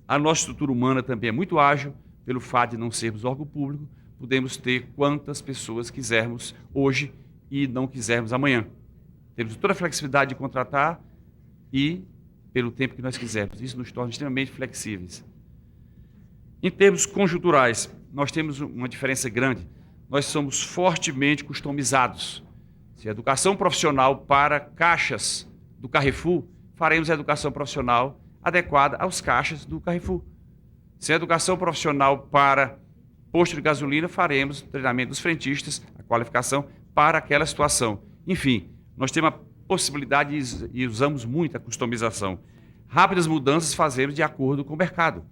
A nossa estrutura humana também é muito ágil, pelo fato de não sermos órgão público, podemos ter quantas pessoas quisermos hoje e não quisermos amanhã. Temos toda a flexibilidade de contratar e pelo tempo que nós quisermos. Isso nos torna extremamente flexíveis. Em termos conjunturais, nós temos uma diferença grande. Nós somos fortemente customizados. Se a educação profissional para caixas do Carrefour, faremos a educação profissional adequada aos caixas do Carrefour. Se a educação profissional para posto de gasolina, faremos o treinamento dos frentistas, a qualificação para aquela situação. Enfim, nós temos a possibilidade e usamos muito a customização. Rápidas mudanças fazemos de acordo com o mercado.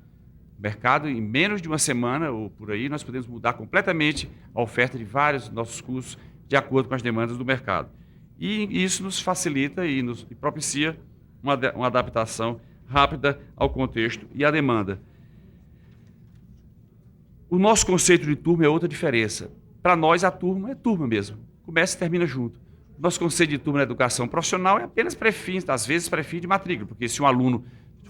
O mercado, em menos de uma semana ou por aí, nós podemos mudar completamente a oferta de vários dos nossos cursos de acordo com as demandas do mercado. E isso nos facilita e propicia uma adaptação rápida ao contexto e à demanda. O nosso conceito de turma é outra diferença. Para nós, a turma é turma mesmo. Começa e termina junto. Nosso conceito de turma na educação profissional é apenas pré-fim, às vezes pré-fim de matrícula, porque se um aluno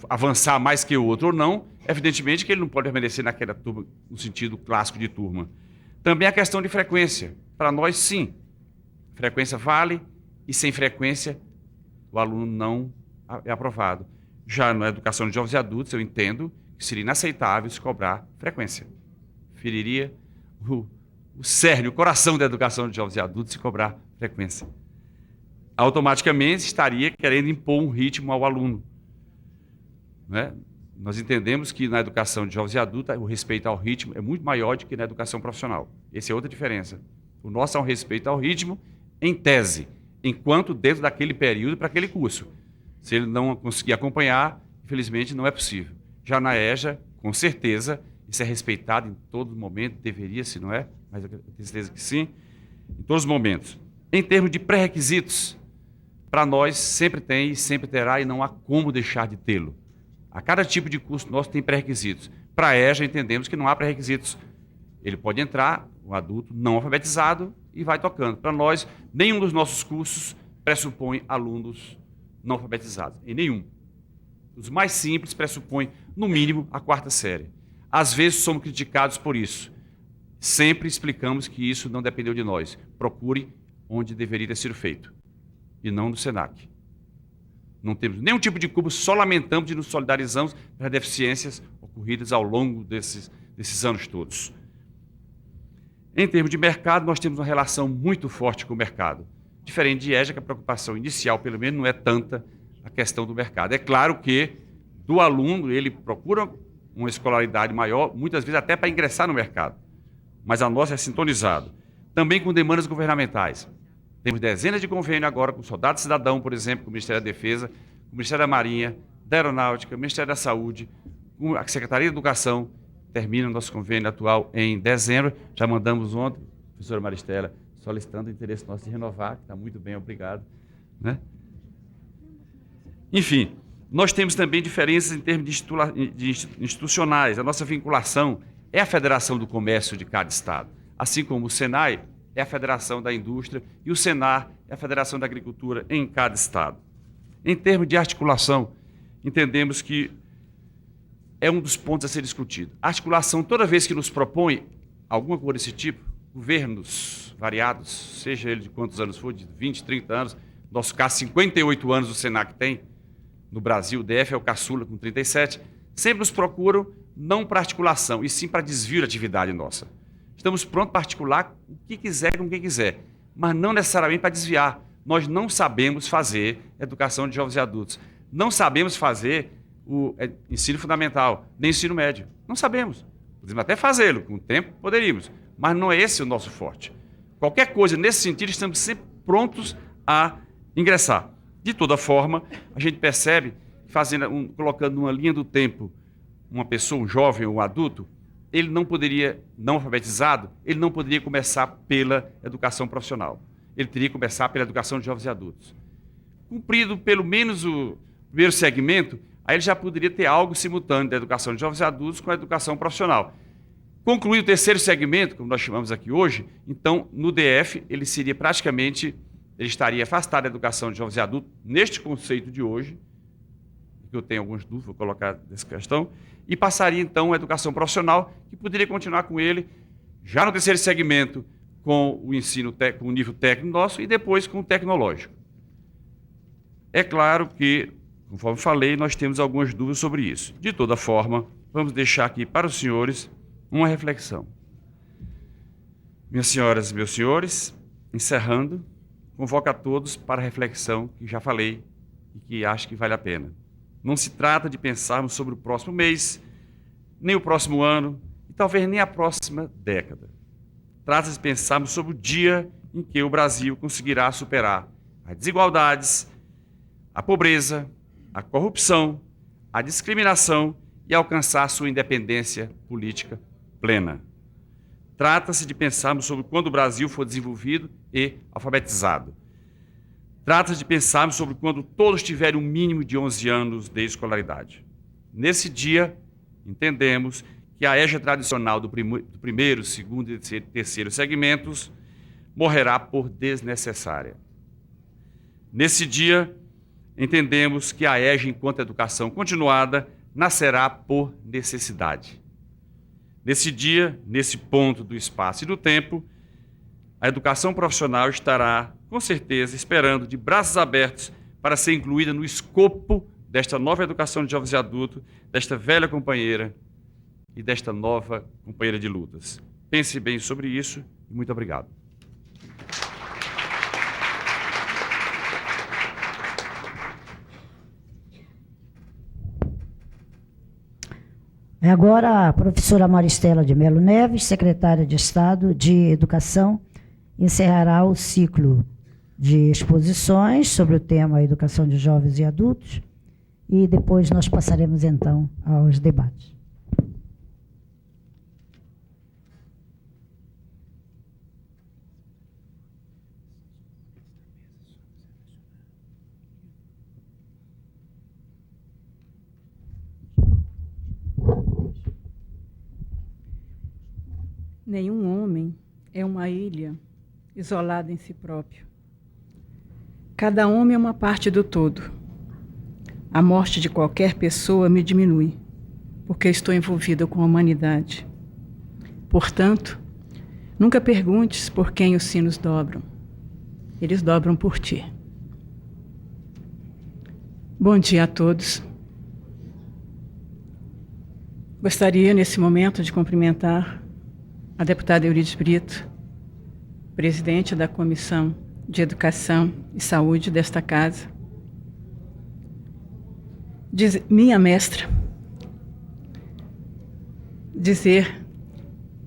avançar mais que o outro ou não, evidentemente que ele não pode permanecer naquela turma, no sentido clássico de turma. Também a questão de frequência. Para nós, sim. Frequência vale e sem frequência o aluno não é aprovado. Já na educação de jovens e adultos, eu entendo que seria inaceitável se cobrar frequência. Feriria o cerne, o coração da educação de jovens e adultos se cobrar frequência. Automaticamente estaria querendo impor um ritmo ao aluno. Né? Nós entendemos que na educação de jovens e adultos o respeito ao ritmo é muito maior do que na educação profissional. Essa é outra diferença. O nosso é um respeito ao ritmo em tese, enquanto dentro daquele período para aquele curso. Se ele não conseguir acompanhar, infelizmente não é possível. Já na EJA, com certeza, isso é respeitado em todo momento, deveria, se não é, mas eu tenho certeza que sim, em todos os momentos. Em termos de pré-requisitos, para nós sempre tem e sempre terá e não há como deixar de tê-lo. A cada tipo de curso nosso tem pré-requisitos. Para a EJA entendemos que não há pré-requisitos. Ele pode entrar, um adulto não alfabetizado, e vai tocando. Para nós, nenhum dos nossos cursos pressupõe alunos não alfabetizados, em nenhum. Os mais simples pressupõem, no mínimo, a 4ª série. Às vezes somos criticados por isso. Sempre explicamos que isso não dependeu de nós. Procure onde deveria ter sido feito, e não no SENAC. Não temos nenhum tipo de culpa, só lamentamos e nos solidarizamos pelas deficiências ocorridas ao longo desses anos todos. Em termos de mercado, nós temos uma relação muito forte com o mercado. Diferente de EJA, que a preocupação inicial, pelo menos, não é tanta a questão do mercado. É claro que do aluno, ele procura uma escolaridade maior, muitas vezes até para ingressar no mercado. Mas a nossa é sintonizado. Também com demandas governamentais. Temos dezenas de convênios agora com o Soldado Cidadão, por exemplo, com o Ministério da Defesa, com o Ministério da Marinha, da Aeronáutica, o Ministério da Saúde, com a Secretaria de Educação. Termina o nosso convênio atual em dezembro. Já mandamos ontem, professora Maristela, solicitando o interesse nosso de renovar, que está muito bem, obrigado. Né? Enfim, nós temos também diferenças em termos de institucionais. A nossa vinculação é a Federação do Comércio de cada estado, assim como o SENAI é a Federação da Indústria e o SENAR é a Federação da Agricultura em cada estado. Em termos de articulação, entendemos que é um dos pontos a ser discutido. A articulação, toda vez que nos propõe alguma coisa desse tipo, governos variados, seja ele de quantos anos for, de 20, 30 anos, no nosso caso, 58 anos o SENAC tem, no Brasil, o DF é o caçula com 37, sempre nos procuram não para articulação, e sim para desvio de atividade nossa. Estamos prontos para articular o que quiser com quem quiser, mas não necessariamente para desviar. Nós não sabemos fazer educação de jovens e adultos. Não sabemos fazer o ensino fundamental, nem ensino médio. Não sabemos. Podemos até fazê-lo, com o tempo poderíamos, mas não é esse o nosso forte. Qualquer coisa nesse sentido, estamos sempre prontos a ingressar. De toda forma, a gente percebe que colocando numa linha do tempo uma pessoa, um jovem ou um adulto, ele não poderia, não alfabetizado, ele não poderia começar pela educação profissional. Ele teria que começar pela educação de jovens e adultos. Cumprido pelo menos o primeiro segmento, aí ele já poderia ter algo simultâneo da educação de jovens e adultos com a educação profissional. Concluído o terceiro segmento, como nós chamamos aqui hoje, então, no DF, ele estaria afastado da educação de jovens e adultos, neste conceito de hoje, que eu tenho algumas dúvidas, vou colocar nessa questão, e passaria, então, a educação profissional, que poderia continuar com ele, já no terceiro segmento, com o ensino, com o nível técnico nosso, e depois com o tecnológico. É claro que, conforme falei, nós temos algumas dúvidas sobre isso. De toda forma, vamos deixar aqui para os senhores uma reflexão. Minhas senhoras e meus senhores, encerrando, convoco a todos para a reflexão que já falei e que acho que vale a pena. Não se trata de pensarmos sobre o próximo mês, nem o próximo ano e talvez nem a próxima década. Trata-se de pensarmos sobre o dia em que o Brasil conseguirá superar as desigualdades, a pobreza, a corrupção, a discriminação e alcançar sua independência política plena. Trata-se de pensarmos sobre quando o Brasil for desenvolvido e alfabetizado. Trata-se de pensarmos sobre quando todos tiverem um mínimo de 11 anos de escolaridade. Nesse dia, entendemos que a égide tradicional do primeiro, segundo e terceiro segmentos morrerá por desnecessária. Nesse dia, entendemos que a égide, enquanto educação continuada, nascerá por necessidade. Nesse dia, nesse ponto do espaço e do tempo, a educação profissional estará, com certeza, esperando de braços abertos para ser incluída no escopo desta nova educação de jovens e adultos, desta velha companheira e desta nova companheira de lutas. Pense bem sobre isso e muito obrigado. Agora, a professora Maristela de Melo Neves, secretária de Estado de Educação, encerrará o ciclo de exposições sobre o tema Educação de Jovens e Adultos e depois nós passaremos, então, aos debates. Nenhum homem é uma ilha isolada em si próprio. Cada homem é uma parte do todo. A morte de qualquer pessoa me diminui, porque estou envolvida com a humanidade. Portanto, nunca perguntes por quem os sinos dobram. Eles dobram por ti. Bom dia a todos. Gostaria, nesse momento, de cumprimentar a deputada Eurides Brito, presidente da Comissão de Educação e Saúde desta casa, minha mestra, dizer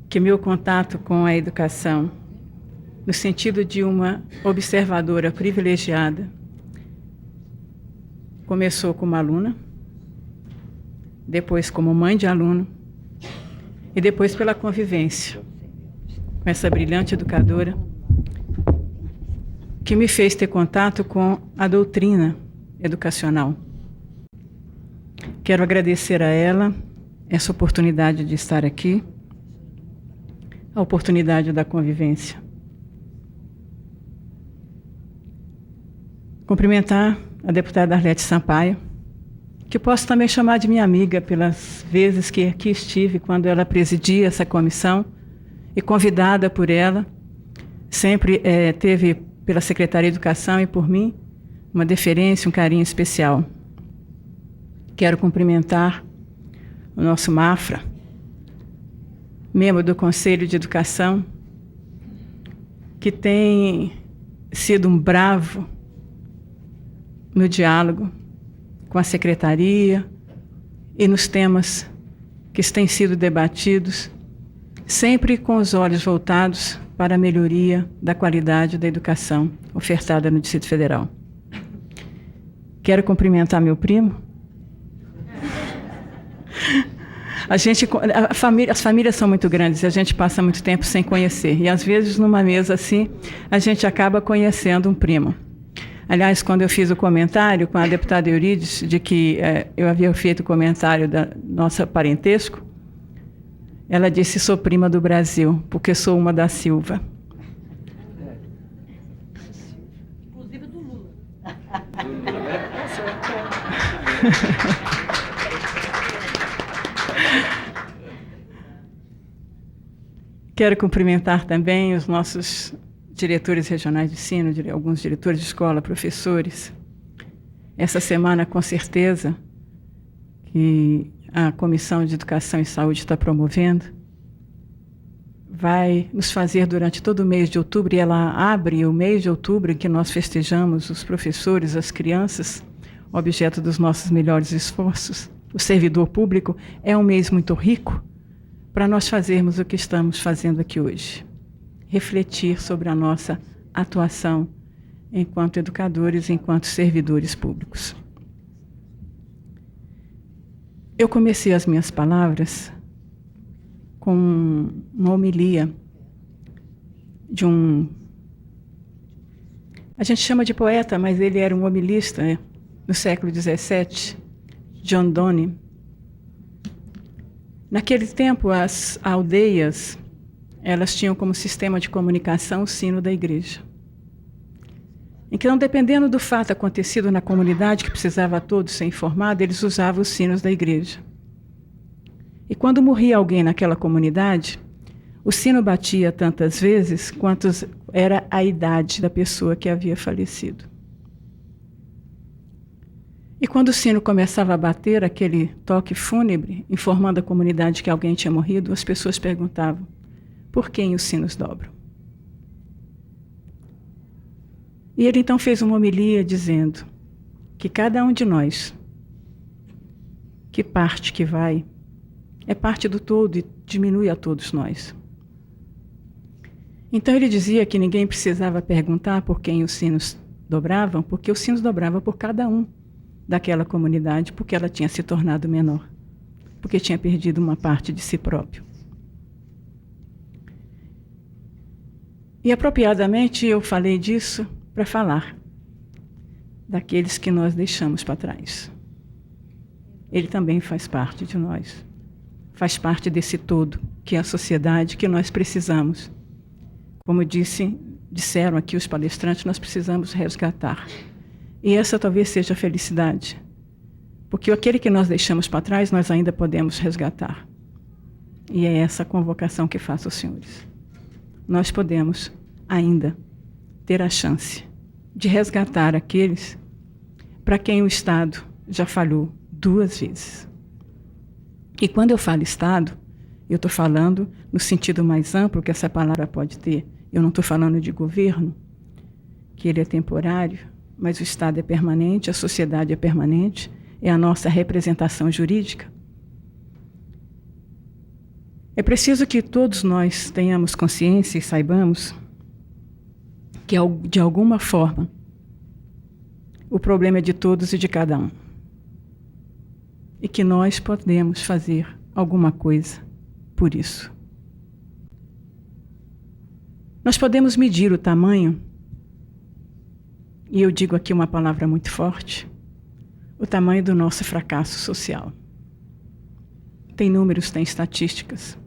que meu contato com a educação, no sentido de uma observadora privilegiada, começou como aluna, depois como mãe de aluno, e depois pela convivência com essa brilhante educadora que me fez ter contato com a doutrina educacional. Quero agradecer a ela essa oportunidade de estar aqui, a oportunidade da convivência. Cumprimentar a deputada Arlete Sampaio, que posso também chamar de minha amiga pelas vezes que aqui estive quando ela presidia essa comissão e convidada por ela, sempre teve pela Secretaria de Educação e por mim uma deferência, um carinho especial. Quero cumprimentar o nosso Mafra, membro do Conselho de Educação, que tem sido um bravo no diálogo com a secretaria e nos temas que têm sido debatidos, sempre com os olhos voltados para a melhoria da qualidade da educação ofertada no Distrito Federal. Quero cumprimentar meu primo. As famílias são muito grandes e a gente passa muito tempo sem conhecer. E às vezes, numa mesa assim, a gente acaba conhecendo um primo. Aliás, quando eu fiz o comentário com a deputada Eurides de que eu havia feito o comentário da nossa parentesco, ela disse: sou prima do Brasil, porque sou uma da Silva. Inclusive do Lula. Quero cumprimentar também os nossos diretores regionais de ensino, alguns diretores de escola, professores. Essa semana, com certeza, que a Comissão de Educação e Saúde está promovendo, vai nos fazer durante todo o mês de outubro, e ela abre o mês de outubro em que nós festejamos os professores, as crianças, objeto dos nossos melhores esforços. O servidor público é um mês muito rico para nós fazermos o que estamos fazendo aqui hoje. Refletir sobre a nossa atuação enquanto educadores, enquanto servidores públicos. Eu comecei as minhas palavras com uma homilia de a gente chama de poeta, mas ele era um homilista, né? No século XVII, John Donne. Naquele tempo, as aldeias, elas tinham como sistema de comunicação o sino da igreja. Então, dependendo do fato acontecido na comunidade, que precisava todos ser informado, eles usavam os sinos da igreja. E quando morria alguém naquela comunidade, o sino batia tantas vezes quanto era a idade da pessoa que havia falecido. E quando o sino começava a bater, aquele toque fúnebre, informando a comunidade que alguém tinha morrido, as pessoas perguntavam: por quem os sinos dobram? E ele então fez uma homilia dizendo que cada um de nós, que parte que vai, é parte do todo e diminui a todos nós. Então ele dizia que ninguém precisava perguntar por quem os sinos dobravam, porque os sinos dobravam por cada um daquela comunidade, porque ela tinha se tornado menor, porque tinha perdido uma parte de si próprio. E apropriadamente eu falei disso para falar daqueles que nós deixamos para trás. Ele também faz parte de nós, faz parte desse todo, que é a sociedade que nós precisamos. Como disseram aqui os palestrantes, nós precisamos resgatar. E essa talvez seja a felicidade, porque aquele que nós deixamos para trás, nós ainda podemos resgatar. E é essa a convocação que faço aos senhores. Nós podemos ainda ter a chance de resgatar aqueles para quem o Estado já falhou 2 vezes. E quando eu falo Estado, eu estou falando no sentido mais amplo que essa palavra pode ter. Eu não estou falando de governo, que ele é temporário, mas o Estado é permanente, a sociedade é permanente, é a nossa representação jurídica. É preciso que todos nós tenhamos consciência e saibamos que, de alguma forma, o problema é de todos e de cada um. E que nós podemos fazer alguma coisa por isso. Nós podemos medir o tamanho, e eu digo aqui uma palavra muito forte, o tamanho do nosso fracasso social. Tem números, tem estatísticas.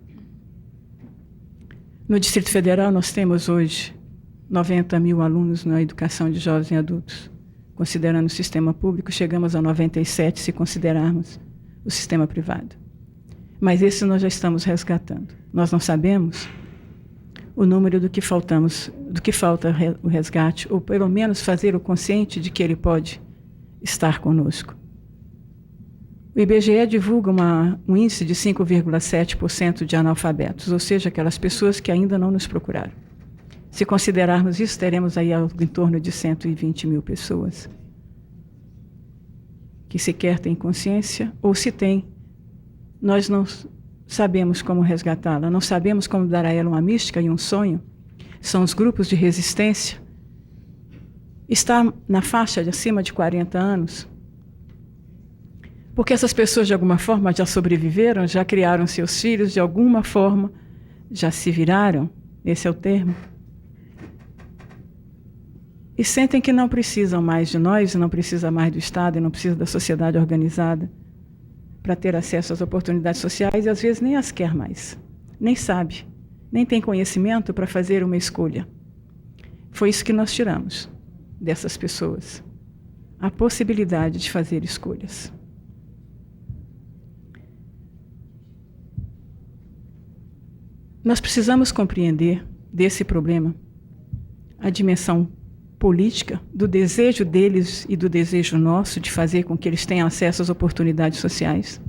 No Distrito Federal, nós temos hoje 90 mil alunos na educação de jovens e adultos. Considerando o sistema público, chegamos a 97 se considerarmos o sistema privado. Mas esse nós já estamos resgatando. Nós não sabemos o número do que falta o resgate, ou pelo menos fazer o consciente de que ele pode estar conosco. O IBGE divulga um índice de 5,7% de analfabetos, ou seja, aquelas pessoas que ainda não nos procuraram. Se considerarmos isso, teremos aí algo em torno de 120 mil pessoas que sequer têm consciência, ou se têm, nós não sabemos como resgatá-la, não sabemos como dar a ela uma mística e um sonho. São os grupos de resistência. Está na faixa de acima de 40 anos, porque essas pessoas, de alguma forma, já sobreviveram, já criaram seus filhos, de alguma forma, já se viraram, esse é o termo, e sentem que não precisam mais de nós, não precisam mais do Estado, e não precisam da sociedade organizada para ter acesso às oportunidades sociais, e às vezes nem as quer mais, nem sabe, nem tem conhecimento para fazer uma escolha. Foi isso que nós tiramos dessas pessoas, a possibilidade de fazer escolhas. Nós precisamos compreender desse problema a dimensão política do desejo deles e do desejo nosso de fazer com que eles tenham acesso às oportunidades sociais.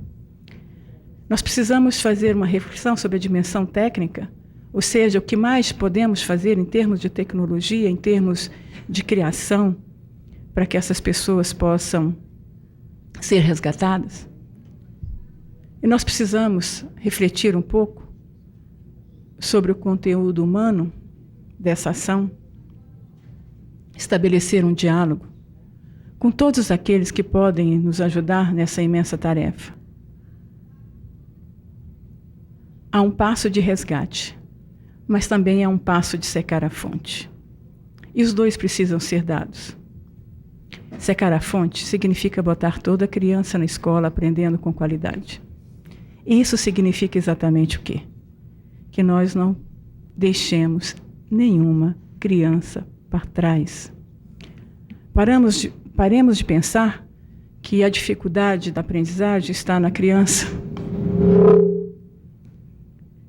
Nós precisamos fazer uma reflexão sobre a dimensão técnica, ou seja, o que mais podemos fazer em termos de tecnologia, em termos de criação, para que essas pessoas possam ser resgatadas. E nós precisamos refletir um pouco sobre o conteúdo humano dessa ação, estabelecer um diálogo com todos aqueles que podem nos ajudar nessa imensa tarefa. Há um passo de resgate, mas também há um passo de secar a fonte. E os dois precisam ser dados. Secar a fonte significa botar toda criança na escola aprendendo com qualidade. E isso significa exatamente o quê? Que nós não deixemos nenhuma criança para trás. Paremos de pensar que a dificuldade da aprendizagem está na criança.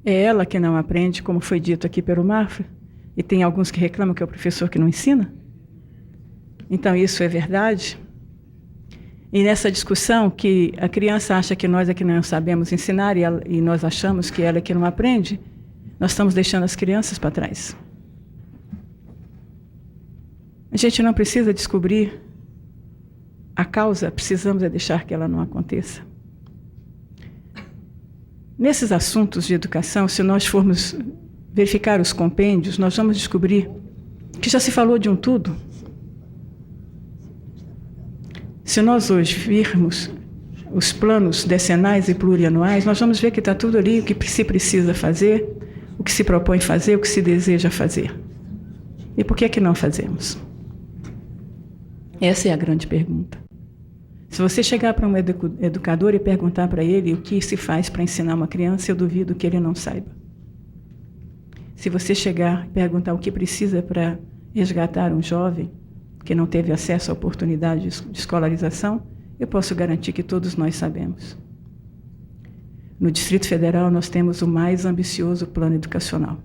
É ela que não aprende, como foi dito aqui pelo Mafra, e tem alguns que reclamam que é o professor que não ensina. Então isso é verdade? E nessa discussão que a criança acha que nós é que não sabemos ensinar e nós achamos que ela é que não aprende, nós estamos deixando as crianças para trás. A gente não precisa descobrir a causa, precisamos é deixar que ela não aconteça. Nesses assuntos de educação, se nós formos verificar os compêndios, nós vamos descobrir que já se falou de um tudo. Se nós hoje virmos os planos decenais e plurianuais, nós vamos ver que está tudo ali, o que se precisa fazer, o que se propõe fazer, o que se deseja fazer. E por que é que não fazemos? Essa é a grande pergunta. Se você chegar para um educador e perguntar para ele o que se faz para ensinar uma criança, eu duvido que ele não saiba. Se você chegar e perguntar o que precisa para resgatar um jovem que não teve acesso à oportunidade de escolarização, eu posso garantir que todos nós sabemos. No Distrito Federal, nós temos o mais ambicioso plano educacional,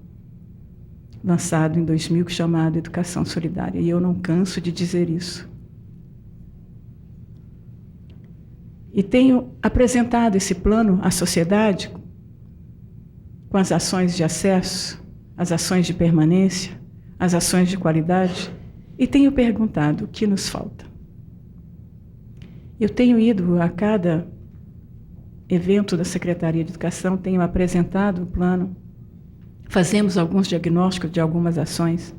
lançado em 2000, chamado Educação Solidária, e eu não canso de dizer isso. E tenho apresentado esse plano à sociedade com as ações de acesso, as ações de permanência, as ações de qualidade, e tenho perguntado o que nos falta. Eu tenho ido a cada evento da Secretaria de Educação, tenho apresentado o plano, fazemos alguns diagnósticos de algumas ações,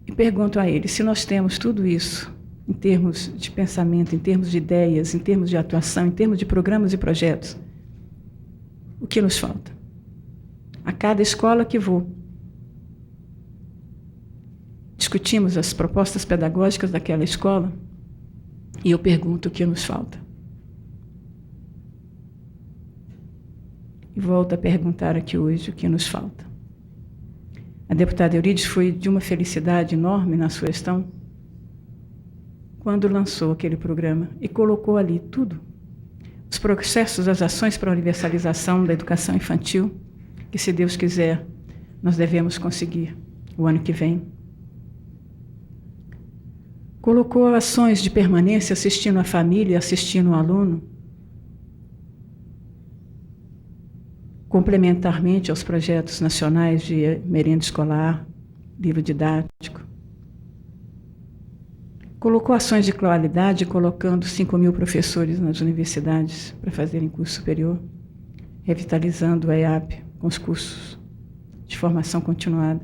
e pergunto a eles se nós temos tudo isso, em termos de pensamento, em termos de ideias, em termos de atuação, em termos de programas e projetos, o que nos falta? A cada escola que vou, discutimos as propostas pedagógicas daquela escola e eu pergunto o que nos falta. E volto a perguntar aqui hoje o que nos falta. A deputada Eurides foi de uma felicidade enorme na sua gestão quando lançou aquele programa e colocou ali tudo, os processos, as ações para a universalização da educação infantil, que, se Deus quiser, nós devemos conseguir o ano que vem. Colocou ações de permanência, assistindo a família, assistindo o aluno, complementarmente aos projetos nacionais de merenda escolar, livro didático. Colocou ações de qualidade, colocando 5.000 professores nas universidades para fazerem curso superior, revitalizando o EAP com os cursos de formação continuada.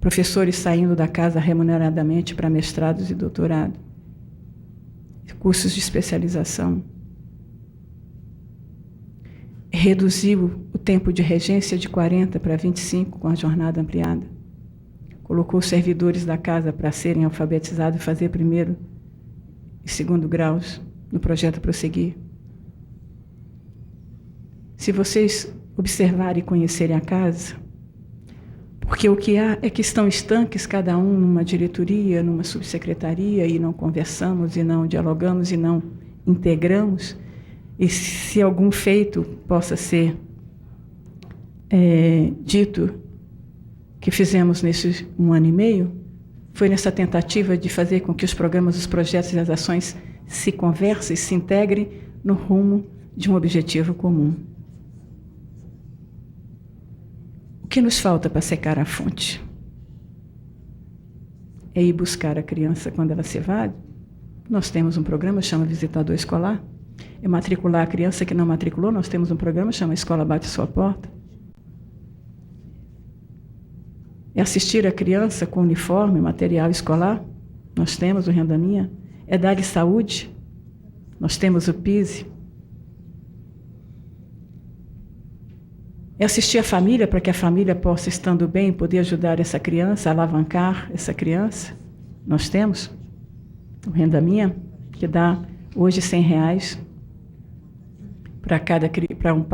Professores saindo da casa remuneradamente para mestrados e doutorado. Cursos de especialização. Reduziu o tempo de regência de 40 para 25 com a jornada ampliada. Colocou os servidores da casa para serem alfabetizados e fazer primeiro e segundo graus no projeto Prosseguir. Se vocês observarem e conhecerem a casa, porque o que há é que estão estanques, cada um numa diretoria, numa subsecretaria, e não conversamos, e não dialogamos, e não integramos. E se algum feito possa ser dito que fizemos nesse 1 ano e meio, foi nessa tentativa de fazer com que os programas, os projetos e as ações se conversem, se integrem no rumo de um objetivo comum. O que nos falta para secar a fonte? É ir buscar a criança quando ela se evade. Nós temos um programa que chama Visitador Escolar. É matricular a criança que não matriculou. Nós temos um programa que chama Escola Bate Sua Porta. É assistir a criança com uniforme, material escolar. Nós temos o Renda Minha. É dar-lhe saúde. Nós temos o PISE. É assistir a família para que a família possa, estando bem, poder ajudar essa criança, alavancar essa criança. Nós temos o Renda Minha, que dá hoje R$100 para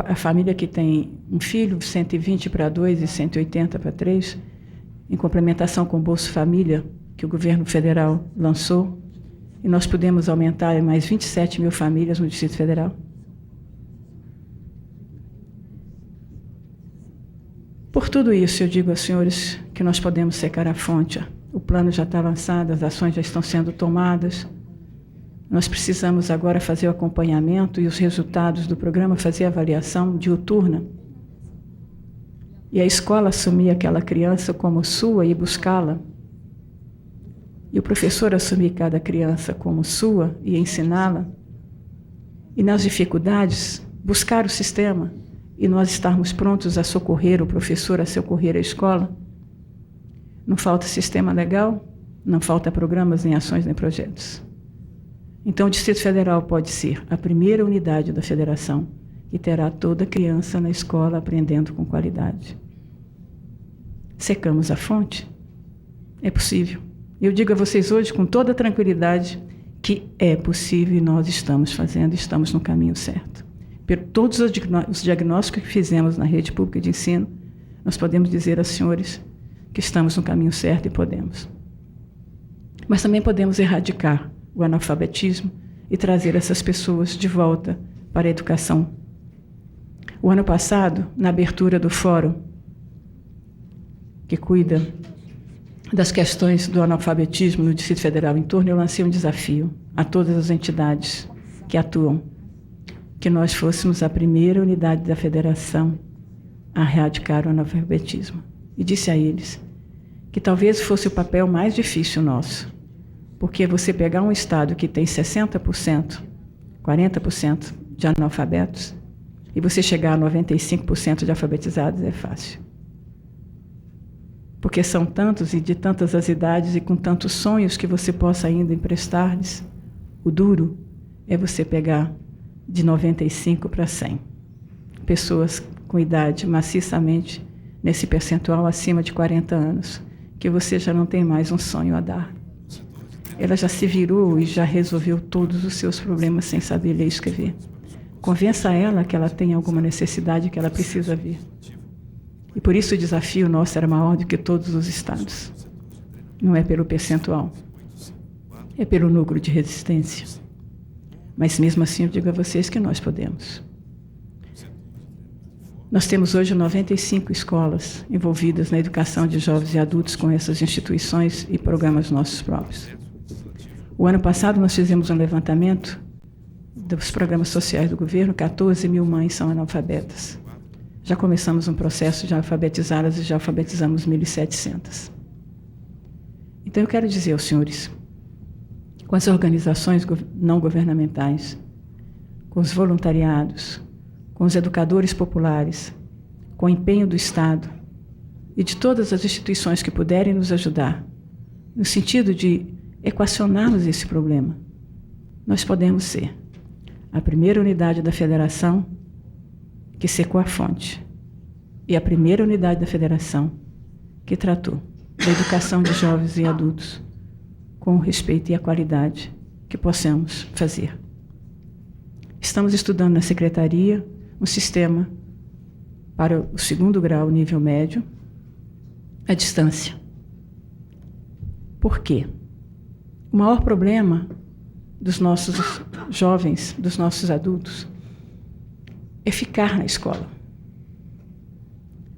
a família que tem um filho, 120 para 2 e 180 para 3, em complementação com o Bolsa Família, que o governo federal lançou, e nós pudemos aumentar em mais 27.000 famílias no Distrito Federal. Por tudo isso, eu digo aos senhores que nós podemos secar a fonte. O plano já está lançado, as ações já estão sendo tomadas. Nós precisamos agora fazer o acompanhamento e os resultados do programa, fazer a avaliação diuturna. E a escola assumir aquela criança como sua e buscá-la. E o professor assumir cada criança como sua e ensiná-la. E nas dificuldades, buscar o sistema. E nós estarmos prontos a socorrer o professor, a socorrer a escola. Não falta sistema legal, não falta programas, nem ações, nem projetos. Então, o Distrito Federal pode ser a primeira unidade da federação que terá toda criança na escola aprendendo com qualidade. Secamos a fonte? É possível. Eu digo a vocês hoje com toda tranquilidade que é possível e nós estamos fazendo, estamos no caminho certo. Por todos os diagnósticos que fizemos na rede pública de ensino, nós podemos dizer aos senhores que estamos no caminho certo e podemos. Mas também podemos erradicar o analfabetismo e trazer essas pessoas de volta para a educação. O ano passado, na abertura do fórum que cuida das questões do analfabetismo no Distrito Federal em torno, eu lancei um desafio a todas as entidades que atuam, que nós fôssemos a primeira unidade da federação a erradicar o analfabetismo. E disse a eles que talvez fosse o papel mais difícil nosso, porque você pegar um estado que tem 60%, 40% de analfabetos, e você chegar a 95% de alfabetizados é fácil. Porque são tantos e de tantas as idades e com tantos sonhos que você possa ainda emprestar-lhes. O duro é você pegar de 95 para 100. Pessoas com idade maciçamente nesse percentual acima de 40 anos, que você já não tem mais um sonho a dar. Ela já se virou e já resolveu todos os seus problemas sem saber ler e escrever. Convença ela que ela tem alguma necessidade que ela precisa ver. E por isso o desafio nosso era maior do que todos os estados. Não é pelo percentual, é pelo núcleo de resistência. Mas mesmo assim eu digo a vocês que nós podemos. Nós temos hoje 95 escolas envolvidas na educação de jovens e adultos com essas instituições e programas nossos próprios. O ano passado nós fizemos um levantamento dos programas sociais do governo, 14 mil mães são analfabetas. Já começamos um processo de alfabetizá-las e já alfabetizamos 1.700. Então, eu quero dizer aos senhores, com as organizações não governamentais, com os voluntariados, com os educadores populares, com o empenho do Estado e de todas as instituições que puderem nos ajudar, no sentido de equacionarmos esse problema, nós podemos ser a primeira unidade da federação que secou a fonte e a primeira unidade da federação que tratou da educação de jovens e adultos com o respeito e a qualidade que possamos fazer. Estamos estudando na secretaria um sistema para o 2º grau, nível médio, à distância. Por quê? O maior problema dos nossos jovens, dos nossos adultos, é ficar na escola.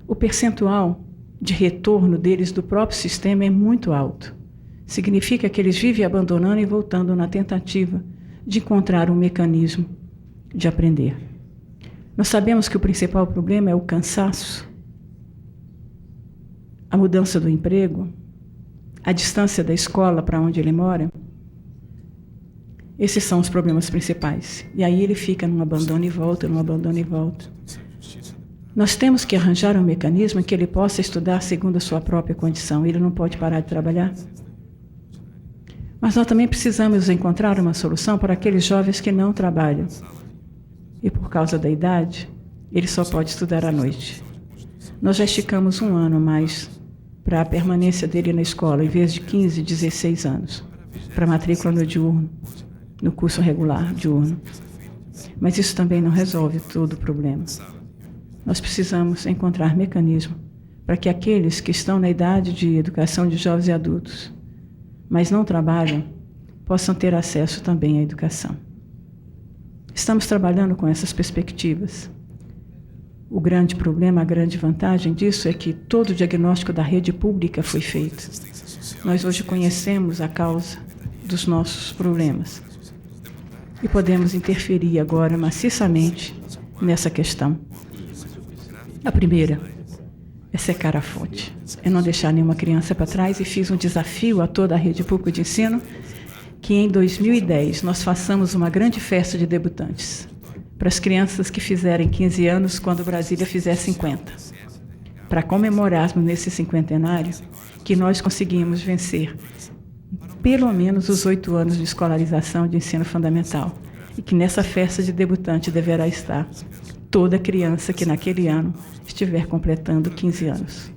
O percentual de retorno deles do próprio sistema é muito alto. Significa que eles vivem abandonando e voltando na tentativa de encontrar um mecanismo de aprender. Nós sabemos que o principal problema é o cansaço, a mudança do emprego, a distância da escola para onde ele mora. Esses são os problemas principais. E aí ele fica num abandono e volta, num abandono e volta. Nós temos que arranjar um mecanismo em que ele possa estudar segundo a sua própria condição. Ele não pode parar de trabalhar. Mas nós também precisamos encontrar uma solução para aqueles jovens que não trabalham. E por causa da idade, ele só pode estudar à noite. Nós já esticamos 1 ano mais para a permanência dele na escola, em vez de 15, 16 anos, para a matrícula no diurno, no curso regular diurno. Mas isso também não resolve todo o problema. Nós precisamos encontrar mecanismo para que aqueles que estão na idade de educação de jovens e adultos, mas não trabalham, possam ter acesso também à educação. Estamos trabalhando com essas perspectivas. O grande problema, a grande vantagem disso é que todo o diagnóstico da rede pública foi feito. Nós hoje conhecemos a causa dos nossos problemas e podemos interferir agora maciçamente nessa questão. A primeira é secar a fonte, é não deixar nenhuma criança para trás, e fiz um desafio a toda a rede pública de ensino que em 2010 nós façamos uma grande festa de debutantes para as crianças que fizerem 15 anos quando Brasília fizer 50, para comemorarmos nesse cinquentenário que nós conseguimos vencer pelo menos os 8 anos de escolarização de ensino fundamental, e que nessa festa de debutante deverá estar toda criança que naquele ano estiver completando 15 anos.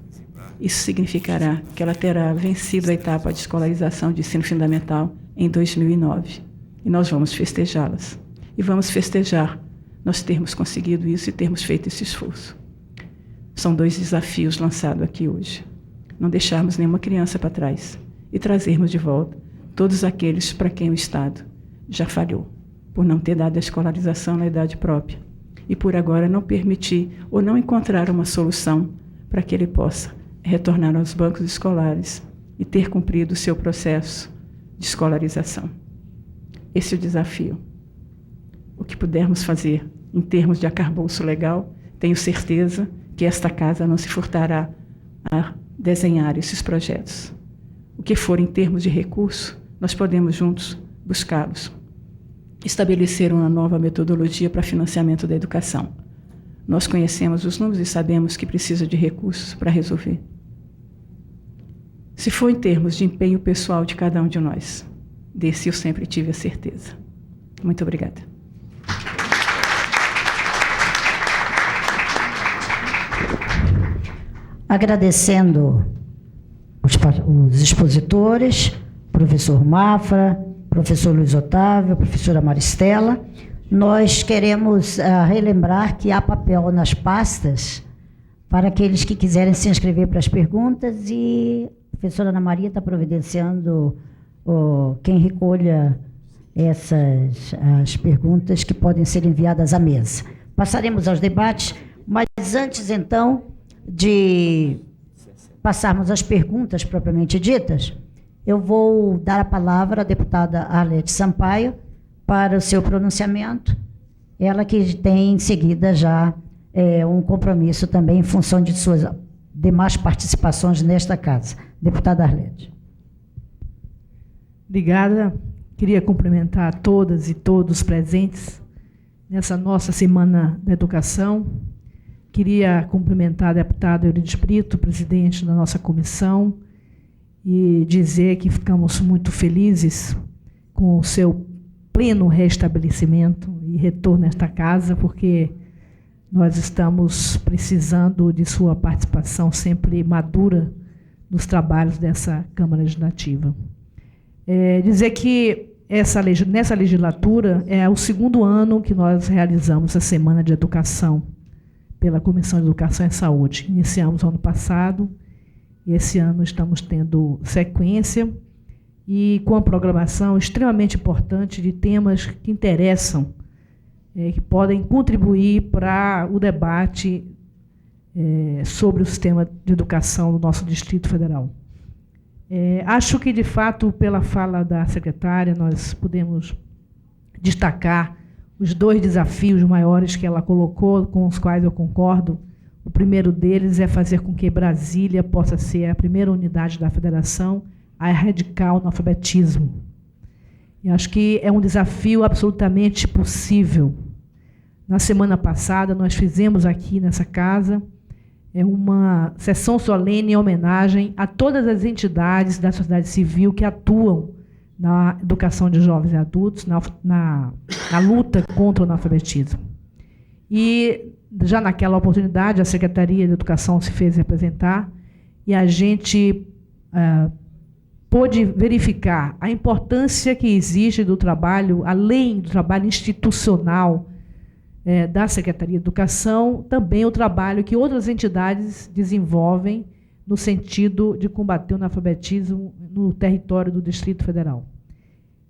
Isso significará que ela terá vencido a etapa de escolarização de ensino fundamental em 2009. E nós vamos festejá-las. E vamos festejar nós termos conseguido isso e termos feito esse esforço. São 2 desafios lançados aqui hoje. Não deixarmos nenhuma criança para trás e trazermos de volta todos aqueles para quem o Estado já falhou, por não ter dado a escolarização na idade própria e por agora não permitir ou não encontrar uma solução para que ele possa retornar aos bancos escolares e ter cumprido o seu processo de escolarização. Esse é o desafio. O que pudermos fazer em termos de arcabouço legal, tenho certeza que esta casa não se furtará a desenhar esses projetos. O que for em termos de recurso, nós podemos juntos buscá-los. Estabelecer uma nova metodologia para financiamento da educação. Nós conhecemos os números e sabemos que precisa de recursos para resolver. Se for em termos de empenho pessoal de cada um de nós, desse eu sempre tive a certeza. Muito obrigada. Agradecendo os expositores, professor Mafra, professor Luiz Otávio, professora Maristela, nós queremos relembrar que há papel nas pastas para aqueles que quiserem se inscrever para as perguntas, e a professora Ana Maria está providenciando quem recolha as perguntas que podem ser enviadas à mesa. Passaremos aos debates, mas antes, então, de passarmos às perguntas propriamente ditas, eu vou dar a palavra à deputada Arlete Sampaio para o seu pronunciamento. Ela que tem em seguida já um compromisso também em função de suas demais participações nesta casa. Deputada Arlete. Obrigada. Queria cumprimentar a todas e todos presentes nessa nossa Semana da Educação. Queria cumprimentar a deputada Eurides Brito, presidente da nossa comissão, e dizer que ficamos muito felizes com o seu pleno restabelecimento e retorno a esta casa, porque nós estamos precisando de sua participação sempre madura nos trabalhos dessa Câmara Legislativa. Dizer que nessa legislatura é o segundo ano que nós realizamos a Semana de Educação pela Comissão de Educação e Saúde. Iniciamos ano passado e esse ano estamos tendo sequência e com a programação extremamente importante de temas que interessam, que podem contribuir para o debate sobre o sistema de educação do nosso Distrito Federal. Acho que, de fato, pela fala da secretária, nós podemos destacar os dois desafios maiores que ela colocou, com os quais eu concordo. O primeiro deles é fazer com que Brasília possa ser a primeira unidade da federação a erradicar o analfabetismo. E acho que é um desafio absolutamente possível. Na semana passada, nós fizemos aqui nessa casa uma sessão solene em homenagem a todas as entidades da sociedade civil que atuam na educação de jovens e adultos, na luta contra o analfabetismo. E, já naquela oportunidade, a Secretaria de Educação se fez representar e a gente pôde verificar a importância que existe do trabalho, além do trabalho institucional da Secretaria de Educação, também o trabalho que outras entidades desenvolvem no sentido de combater o analfabetismo no território do Distrito Federal.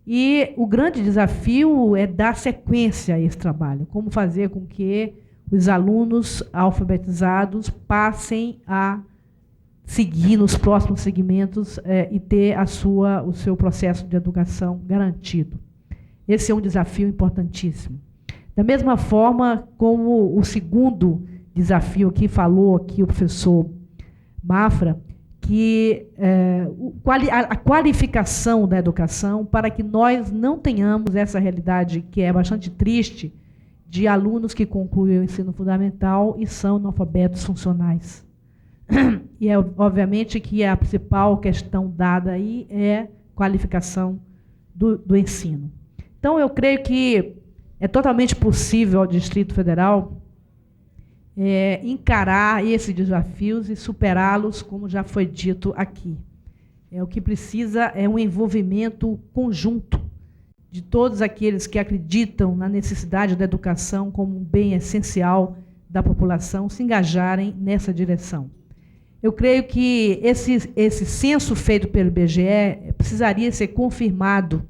E o grande desafio é dar sequência a esse trabalho, como fazer com que os alunos alfabetizados passem a seguir nos próximos segmentos e ter o seu processo de educação garantido. Esse é um desafio importantíssimo. Da mesma forma como o segundo desafio que falou aqui o professor Mafra, que a qualificação da educação para que nós não tenhamos essa realidade que é bastante triste de alunos que concluem o ensino fundamental e são analfabetos funcionais. E obviamente que a principal questão dada aí é qualificação do ensino. Então, eu creio que é totalmente possível ao Distrito Federal encarar esses desafios e superá-los, como já foi dito aqui. O que precisa é um envolvimento conjunto de todos aqueles que acreditam na necessidade da educação como um bem essencial da população se engajarem nessa direção. Eu creio que esse censo feito pelo IBGE precisaria ser confirmado,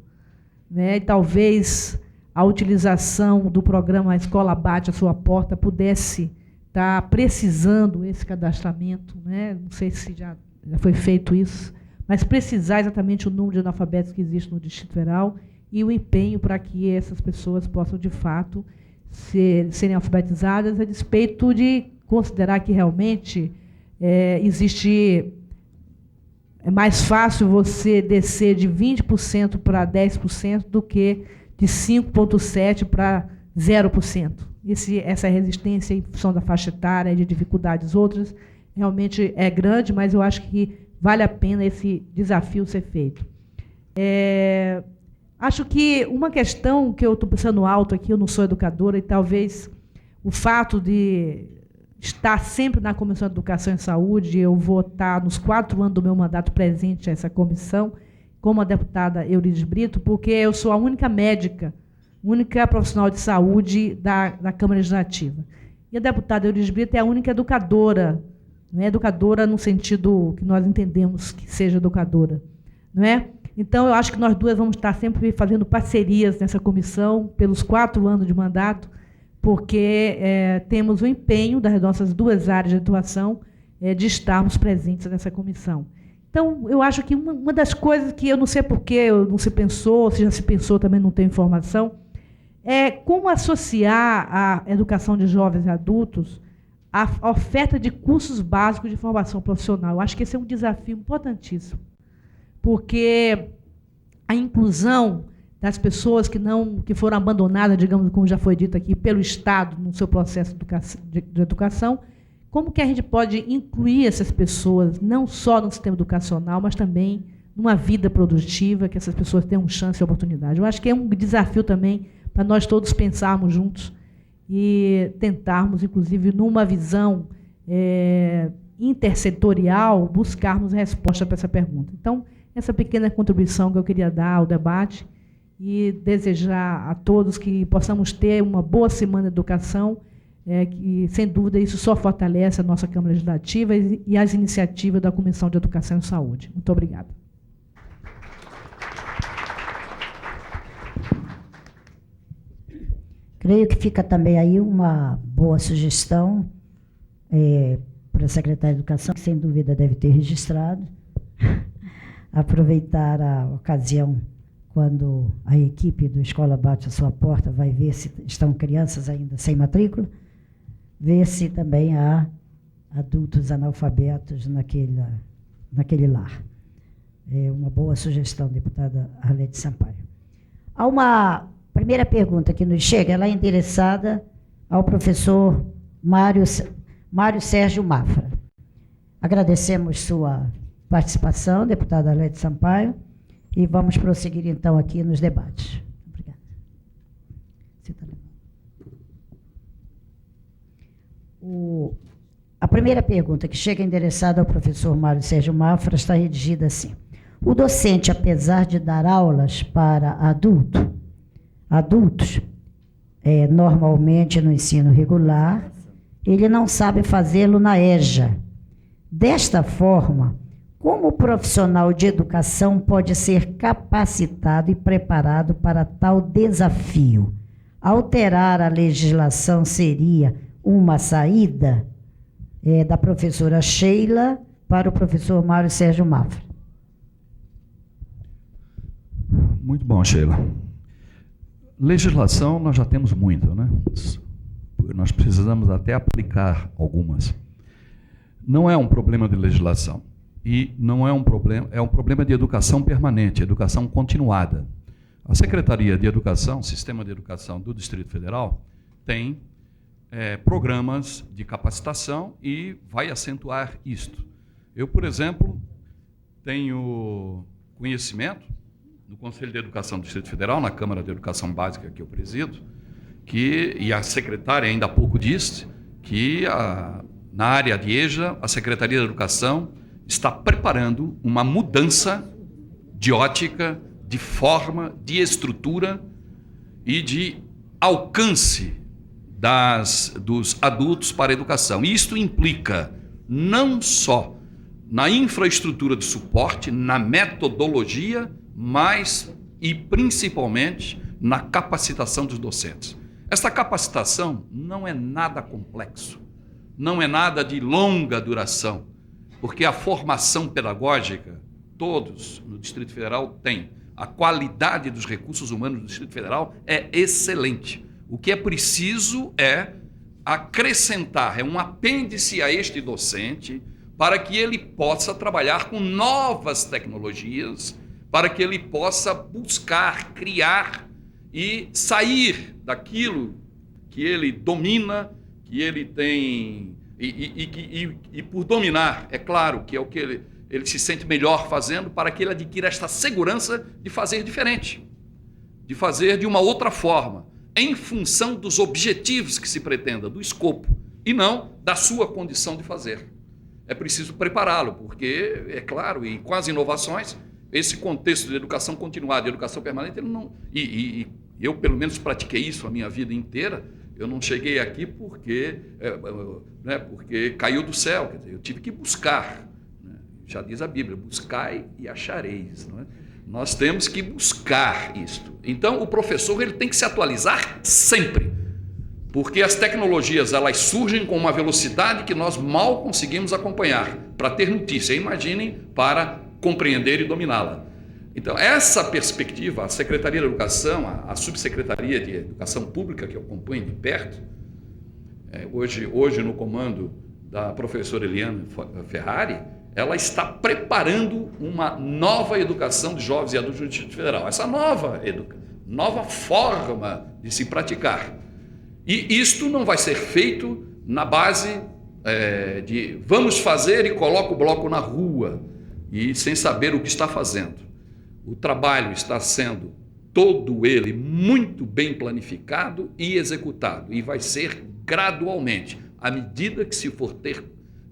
né, e talvez a utilização do programa Escola Bate a Sua Porta pudesse estar precisando esse cadastramento, né? Não sei se já foi feito isso, mas precisar exatamente o número de analfabetos que existe no Distrito Federal e o empenho para que essas pessoas possam, de fato, serem alfabetizadas, a despeito de considerar que realmente é mais fácil você descer de 20% para 10% do que de 5,7% para 0%. Essa resistência em função da faixa etária e de dificuldades outras realmente é grande, mas eu acho que vale a pena esse desafio ser feito. Acho que uma questão que eu estou pensando alto aqui, eu não sou educadora, e talvez o fato de estar sempre na Comissão de Educação e Saúde, eu vou estar nos 4 anos do meu mandato presente a essa comissão, como a deputada Eurides Brito, porque eu sou a única médica, única profissional de saúde da Câmara Legislativa. E a deputada Eurides Brito é a única educadora, não é educadora no sentido que nós entendemos que seja educadora, não é? Então, eu acho que nós duas vamos estar sempre fazendo parcerias nessa comissão, pelos 4 anos de mandato, porque temos o empenho das nossas duas áreas de atuação de estarmos presentes nessa comissão. Então, eu acho que uma das coisas que eu não sei por que não se pensou, se já se pensou, também não tenho informação, é como associar a educação de jovens e adultos à oferta de cursos básicos de formação profissional. Eu acho que esse é um desafio importantíssimo, porque a inclusão das pessoas que foram abandonadas, digamos, como já foi dito aqui, pelo Estado no seu processo de educação, como que a gente pode incluir essas pessoas, não só no sistema educacional, mas também numa vida produtiva, que essas pessoas tenham chance e oportunidade. Eu acho que é um desafio também para nós todos pensarmos juntos e tentarmos, inclusive, numa visão intersetorial, buscarmos resposta para essa pergunta. Então, essa pequena contribuição que eu queria dar ao debate e desejar a todos que possamos ter uma boa semana de educação, que, sem dúvida, isso só fortalece a nossa Câmara Legislativa e as iniciativas da Comissão de Educação e Saúde. Muito obrigada. Creio que fica também aí uma boa sugestão para a Secretaria de Educação, que sem dúvida deve ter registrado, aproveitar a ocasião quando a equipe do Escola bate a sua porta, vai ver se estão crianças ainda sem matrícula, ver se também há adultos analfabetos naquele lar. É uma boa sugestão, deputada Arlete Sampaio. Há uma primeira pergunta que nos chega, ela é endereçada ao professor Mário Sérgio Mafra. Agradecemos sua participação, deputada Arlete Sampaio, e vamos prosseguir, então, aqui nos debates. Obrigada. A primeira pergunta que chega endereçada ao professor Mário Sérgio Mafra está redigida assim: o docente, apesar de dar aulas para adultos, normalmente no ensino regular, ele não sabe fazê-lo na EJA. Desta forma, como o profissional de educação pode ser capacitado e preparado para tal desafio? Alterar a legislação seria uma saída? Da professora Sheila para o professor Mário Sérgio Mafra. Muito bom, Sheila. Legislação nós já temos muito, né? Nós precisamos até aplicar algumas. Não é um problema de legislação. E não é um problema de educação permanente, educação continuada. A Secretaria de Educação, Sistema de Educação do Distrito Federal, tem programas de capacitação e vai acentuar isto. Eu, por exemplo, tenho conhecimento no Conselho de Educação do Distrito Federal, na Câmara de Educação Básica que eu presido, e a secretária ainda há pouco disse que na área de EJA, a Secretaria de Educação está preparando uma mudança de ótica, de forma, de estrutura e de alcance dos adultos para a educação. E isto implica não só na infraestrutura de suporte, na metodologia, mas e principalmente na capacitação dos docentes. Essa capacitação não é nada complexo, não é nada de longa duração, porque a formação pedagógica, todos no Distrito Federal têm. A qualidade dos recursos humanos do Distrito Federal é excelente. O que é preciso é acrescentar, um apêndice a este docente, para que ele possa trabalhar com novas tecnologias, para que ele possa buscar, criar e sair daquilo que ele domina, que ele tem, e por dominar, é claro que é o que ele se sente melhor fazendo, para que ele adquira esta segurança de fazer diferente, de fazer de uma outra forma, em função dos objetivos que se pretenda, do escopo, e não da sua condição de fazer. É preciso prepará-lo, porque, é claro, e com as inovações, esse contexto de educação continuada, de educação permanente, ele não... E eu, pelo menos, pratiquei isso a minha vida inteira. Eu não cheguei aqui porque caiu do céu. Quer dizer, eu tive que buscar. Né? Já diz a Bíblia, buscai e achareis. Não é? Nós temos que buscar isto. Então, o professor ele tem que se atualizar sempre. porque as tecnologias elas surgem com uma velocidade que nós mal conseguimos acompanhar para ter notícia. Imaginem para compreender e dominá-la. Então, essa perspectiva, a Secretaria de Educação, a Subsecretaria de Educação Pública, que eu acompanho de perto, hoje no comando da professora Eliane Ferrari, ela está preparando uma nova educação de jovens e adultos no Distrito Federal. Essa nova forma de se praticar. E isto não vai ser feito na base de vamos fazer e coloca o bloco na rua e sem saber o que está fazendo. O trabalho está sendo todo ele muito bem planificado e executado e vai ser gradualmente, à medida que se for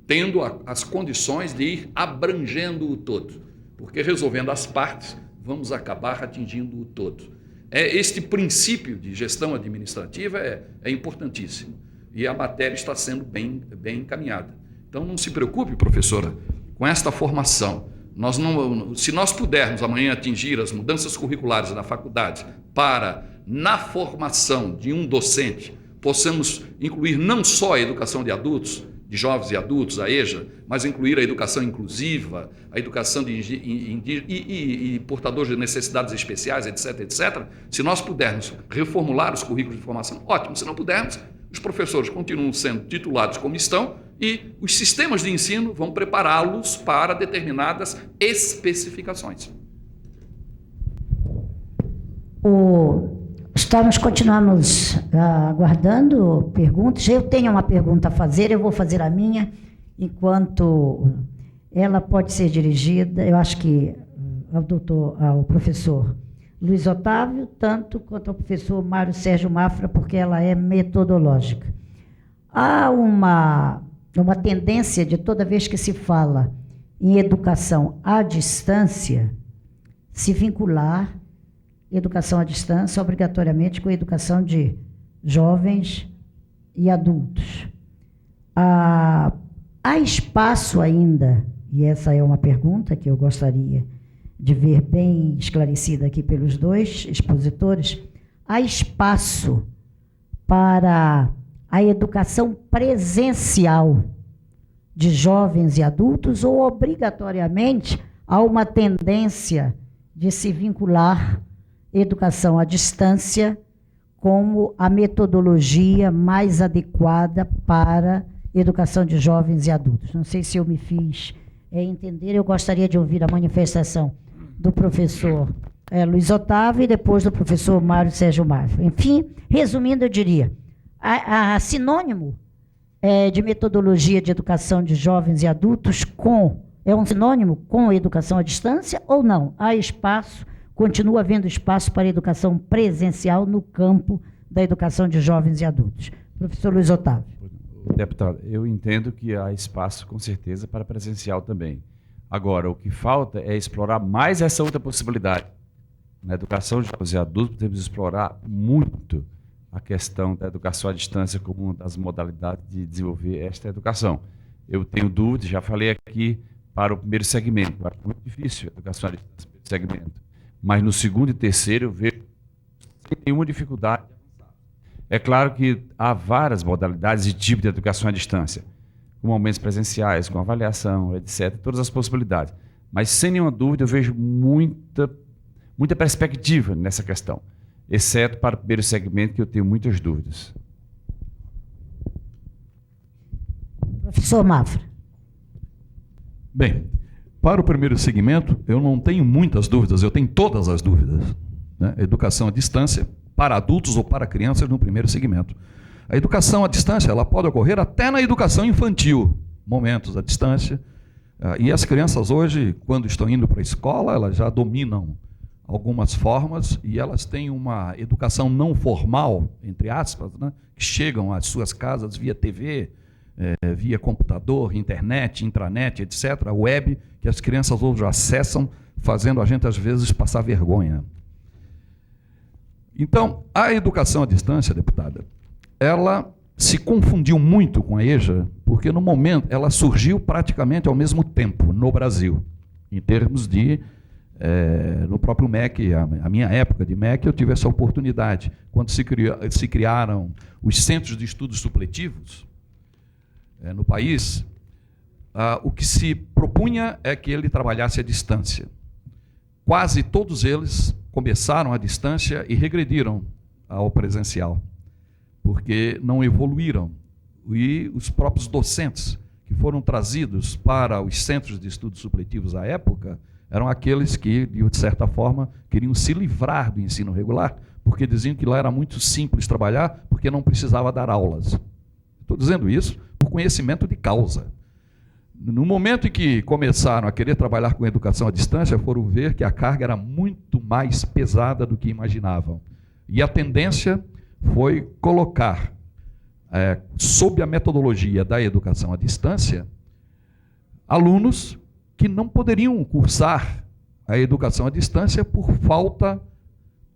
tendo as condições de ir abrangendo o todo, porque resolvendo as partes, vamos acabar atingindo o todo. Este princípio de gestão administrativa é importantíssimo e a matéria está sendo bem encaminhada. Então não se preocupe, professora, com esta formação. Se nós pudermos amanhã atingir as mudanças curriculares na faculdade para, na formação de um docente, possamos incluir não só a educação de adultos, de jovens e adultos, a EJA, mas incluir a educação inclusiva, a educação e portadores de necessidades especiais, etc., etc. Se nós pudermos reformular os currículos de formação, ótimo. Se não pudermos, os professores continuam sendo titulados como estão e os sistemas de ensino vão prepará-los para determinadas especificações. Continuamos aguardando perguntas. Eu tenho uma pergunta a fazer, eu vou fazer a minha, enquanto ela pode ser dirigida, eu acho que ao professor Luiz Otávio, tanto quanto ao professor Mário Sérgio Mafra, porque ela é metodológica. Há uma tendência de toda vez que se fala em educação à distância, se vincular educação à distância obrigatoriamente com a educação de jovens e adultos. Há espaço ainda, e essa é uma pergunta que eu gostaria de ver bem esclarecida aqui pelos dois expositores, há espaço para a educação presencial de jovens e adultos ou obrigatoriamente há uma tendência de se vincular educação à distância como a metodologia mais adequada para educação de jovens e adultos? Não sei se eu me fiz entender, eu gostaria de ouvir a manifestação do professor Luiz Otávio e depois do professor Mário Sérgio Mafra. Enfim, resumindo, eu diria, a sinônimo de metodologia de educação de jovens e adultos é um sinônimo com a educação à distância ou não? Há espaço, continua havendo espaço para a educação presencial no campo da educação de jovens e adultos. Professor Luiz Otávio. Deputado, eu entendo que há espaço, com certeza, para presencial também. Agora, o que falta é explorar mais essa outra possibilidade. Na educação de jovens e adultos, podemos explorar muito a questão da educação à distância como uma das modalidades de desenvolver esta educação. Eu tenho dúvidas, já falei aqui, para o primeiro segmento. Eu acho muito difícil a educação à distância no primeiro segmento. Mas no segundo e terceiro eu vejo sem nenhuma dificuldade. É claro que há várias modalidades e tipos de educação à distância, com momentos presenciais, com avaliação, etc., todas as possibilidades. Mas, sem nenhuma dúvida, eu vejo muita perspectiva nessa questão, exceto para o primeiro segmento, que eu tenho muitas dúvidas. Professor Mafra. Bem, para o primeiro segmento, eu não tenho muitas dúvidas, eu tenho todas as dúvidas. Né? Educação à distância, para adultos ou para crianças no primeiro segmento. A educação à distância ela pode ocorrer até na educação infantil, momentos à distância. E as crianças hoje, quando estão indo para a escola, elas já dominam algumas formas e elas têm uma educação não formal, entre aspas, né, que chegam às suas casas via TV, via computador, internet, intranet, etc., web, que as crianças hoje acessam, fazendo a gente, às vezes, passar vergonha. Então, a educação à distância, deputada, ela se confundiu muito com a EJA, porque no momento ela surgiu praticamente ao mesmo tempo no Brasil, em termos de No próprio MEC, a minha época de MEC, eu tive essa oportunidade. Quando se criaram os centros de estudos supletivos no país, o que se propunha é que ele trabalhasse à distância. Quase todos eles começaram à distância e regrediram ao presencial, porque não evoluíram. E os próprios docentes que foram trazidos para os centros de estudos supletivos à época eram aqueles que, de certa forma, queriam se livrar do ensino regular, porque diziam que lá era muito simples trabalhar, porque não precisava dar aulas. Estou dizendo isso por conhecimento de causa. No momento em que começaram a querer trabalhar com educação à distância, foram ver que a carga era muito mais pesada do que imaginavam. E a tendência foi colocar, sob a metodologia da educação à distância, alunos que não poderiam cursar a educação à distância por falta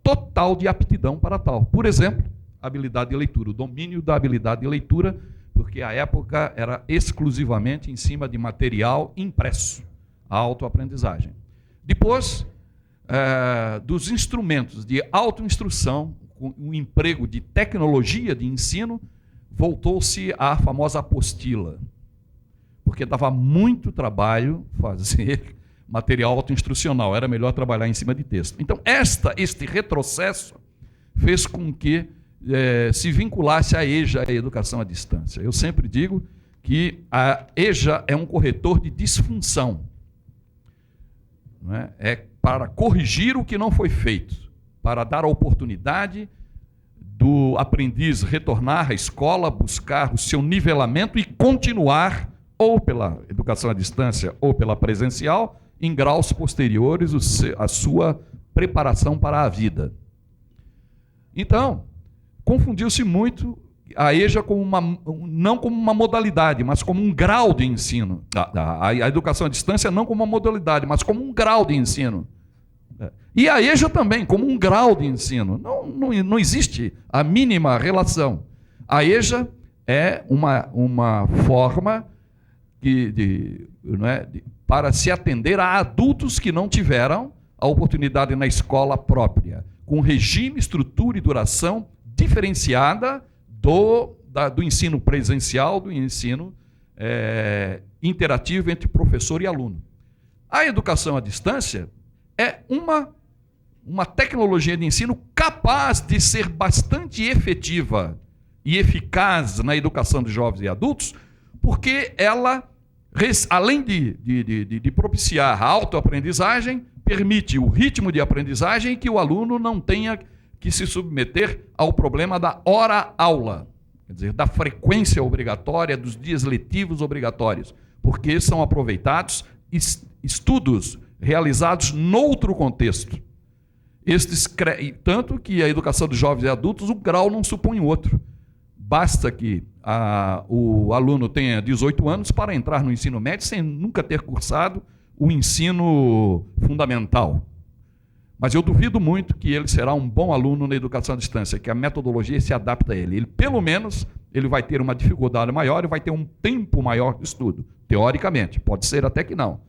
total de aptidão para tal. Por exemplo, habilidade de leitura, o domínio da habilidade de leitura, porque a época era exclusivamente em cima de material impresso, a autoaprendizagem. Depois, dos instrumentos de autoinstrução, com o emprego de tecnologia de ensino, voltou-se à famosa apostila, porque dava muito trabalho fazer material autoinstrucional, era melhor trabalhar em cima de texto. Então, este retrocesso fez com que se vinculasse a EJA, a educação à distância. Eu sempre digo que a EJA é um corretor de disfunção. Não é? É para corrigir o que não foi feito, para dar a oportunidade do aprendiz retornar à escola, buscar o seu nivelamento e continuar, ou pela educação à distância ou pela presencial, em graus posteriores, a sua preparação para a vida. Então, confundiu-se muito a EJA não como uma modalidade, mas como um grau de ensino. A educação à distância não como uma modalidade, mas como um grau de ensino. E a EJA também, como um grau de ensino. Não existe a mínima relação. A EJA é uma forma para se atender a adultos que não tiveram a oportunidade na escola própria, com regime, estrutura e duração diferenciada do ensino presencial, do ensino interativo entre professor e aluno. A educação à distância é uma tecnologia de ensino capaz de ser bastante efetiva e eficaz na educação de jovens e adultos, porque ela, além de propiciar a autoaprendizagem, permite o ritmo de aprendizagem que o aluno não tenha que se submeter ao problema da hora-aula, quer dizer, da frequência obrigatória, dos dias letivos obrigatórios, porque são aproveitados estudos realizados noutro contexto. Tanto que a educação de jovens e adultos, o grau não supõe outro. Basta que o aluno tenha 18 anos para entrar no ensino médio sem nunca ter cursado o ensino fundamental. Mas eu duvido muito que ele será um bom aluno na educação à distância, que a metodologia se adapta a ele. Pelo menos, ele vai ter uma dificuldade maior e vai ter um tempo maior de estudo, teoricamente. Pode ser até que não.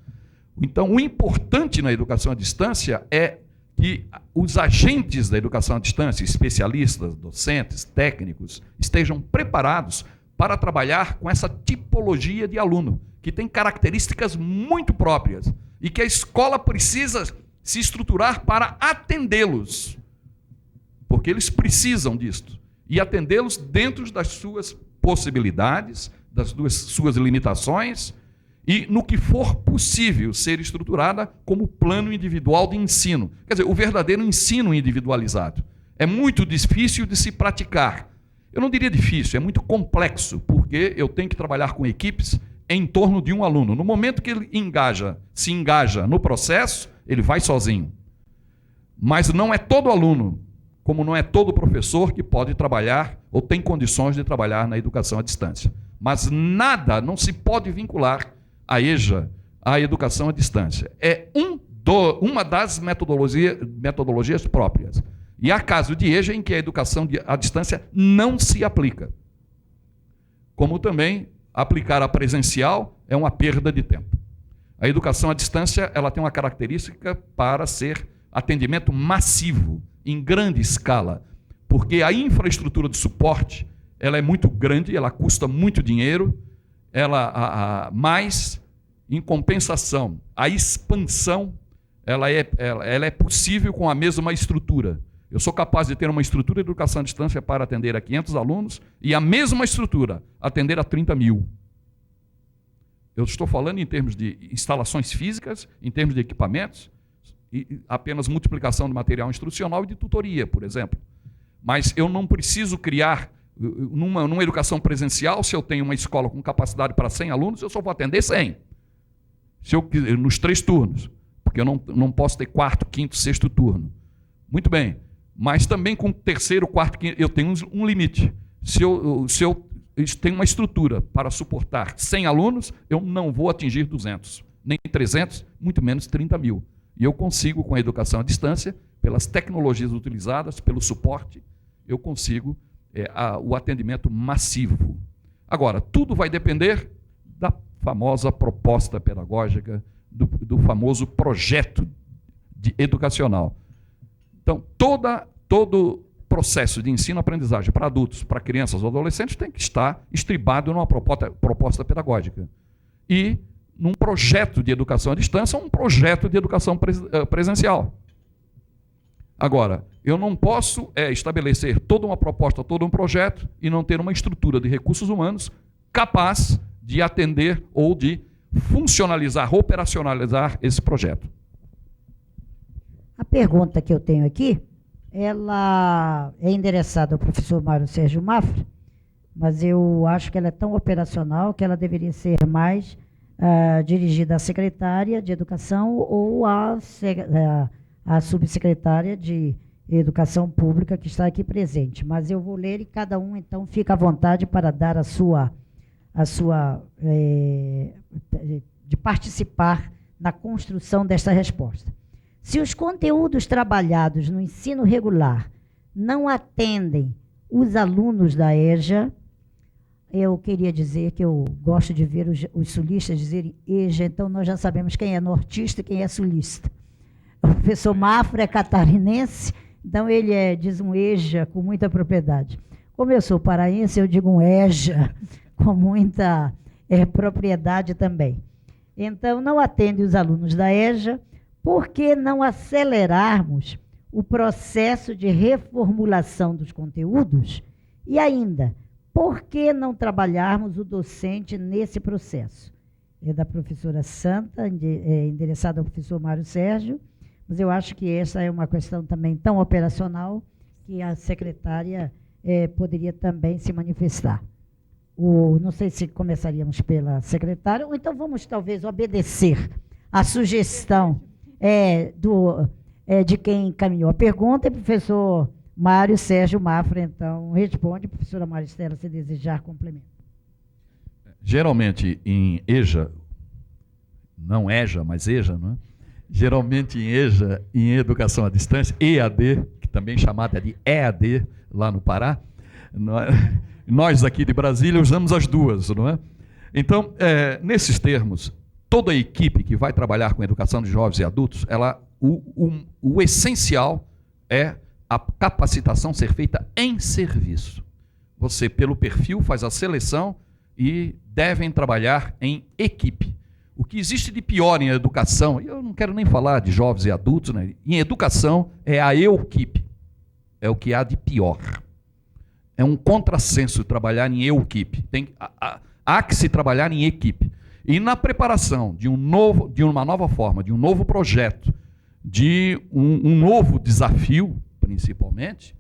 Então, o importante na educação à distância é que os agentes da educação à distância, especialistas, docentes, técnicos, estejam preparados para trabalhar com essa tipologia de aluno, que tem características muito próprias e que a escola precisa se estruturar para atendê-los, porque eles precisam disto, e atendê-los dentro das suas possibilidades, das suas limitações, e no que for possível ser estruturada como plano individual de ensino. Quer dizer, o verdadeiro ensino individualizado. É muito difícil de se praticar. Eu não diria difícil, é muito complexo, porque eu tenho que trabalhar com equipes em torno de um aluno. No momento que ele se engaja no processo, ele vai sozinho. Mas não é todo aluno, como não é todo professor que pode trabalhar ou tem condições de trabalhar na educação à distância. Mas nada não se pode vincular a EJA à educação à distância. É uma das metodologias próprias. E há caso de EJA em que a educação à distância não se aplica. Como também aplicar a presencial é uma perda de tempo. A educação à distância ela tem uma característica para ser atendimento massivo, em grande escala, porque a infraestrutura de suporte ela é muito grande, ela custa muito dinheiro, mas, em compensação, a expansão ela é possível com a mesma estrutura. Eu sou capaz de ter uma estrutura de educação à distância para atender a 500 alunos e a mesma estrutura atender a 30 mil. Eu estou falando em termos de instalações físicas, em termos de equipamentos, e apenas multiplicação de material instrucional e de tutoria, por exemplo. Mas eu não preciso criar, numa educação presencial, se eu tenho uma escola com capacidade para 100 alunos, eu só vou atender 100. Nos 3 turnos, porque eu não posso ter 4º, 5º, 6º turno. Muito bem. Mas também com 3º, 4º, 5º, eu tenho um limite. Se eu tenho uma estrutura para suportar 100 alunos, eu não vou atingir 200, nem 300, muito menos 30 mil. E eu consigo, com a educação à distância, pelas tecnologias utilizadas, pelo suporte, eu consigo o atendimento massivo. Agora, tudo vai depender da famosa proposta pedagógica, do famoso projeto educacional. Então, todo processo de ensino-aprendizagem para adultos, para crianças ou adolescentes, tem que estar estribado numa proposta pedagógica. E num projeto de educação à distância, um projeto de educação presencial. Agora, eu não posso estabelecer toda uma proposta, todo um projeto, e não ter uma estrutura de recursos humanos capaz de atender ou de funcionalizar, operacionalizar esse projeto. A pergunta que eu tenho aqui, ela é endereçada ao professor Mário Sérgio Mafra, mas eu acho que ela é tão operacional que ela deveria ser mais dirigida à secretária de Educação ou à subsecretária de Educação Pública que está aqui presente. Mas eu vou ler e cada um, então, fica à vontade para dar de participar na construção desta resposta. Se os conteúdos trabalhados no ensino regular não atendem os alunos da EJA, eu queria dizer que eu gosto de ver os sulistas dizerem EJA, então nós já sabemos quem é nortista e quem é sulista. O professor Mafra é catarinense, então ele diz um EJA com muita propriedade. Como eu sou paraense, eu digo um EJA com muita propriedade também. Então, não atende os alunos da EJA. Por que não acelerarmos o processo de reformulação dos conteúdos? E ainda, por que não trabalharmos o docente nesse processo? É da professora Santa, endereçada ao professor Mário Sérgio, mas eu acho que essa é uma questão também tão operacional que a secretária poderia também se manifestar. Não sei se começaríamos pela secretária, ou então vamos talvez obedecer à sugestão de quem encaminhou a pergunta, e professor Mário Sérgio Mafra, então, responde. Professora Maristela, se desejar, complemento. Geralmente em EJA, não EJA, mas EJA, não é? Geralmente em EJA, em Educação à Distância, EAD, que também é chamada de EAD, lá no Pará, nós aqui de Brasília usamos as duas, não é? Então, nesses termos, toda a equipe que vai trabalhar com educação de jovens e adultos, o essencial é a capacitação ser feita em serviço. Você, pelo perfil, faz a seleção e devem trabalhar em equipe. O que existe de pior em educação, e eu não quero nem falar de jovens e adultos, né? Em educação é a equipe, é o que há de pior. É um contrassenso trabalhar em equipe. Há que se trabalhar em equipe. E na preparação de uma nova forma, de um novo projeto, de um novo desafio, principalmente,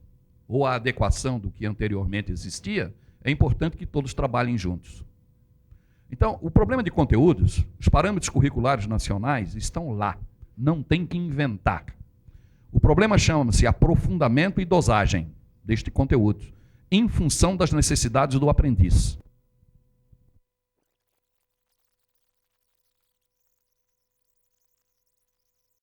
ou a adequação do que anteriormente existia, é importante que todos trabalhem juntos. Então, o problema de conteúdos, os parâmetros curriculares nacionais estão lá, não tem que inventar. O problema chama-se aprofundamento e dosagem deste conteúdo, em função das necessidades do aprendiz.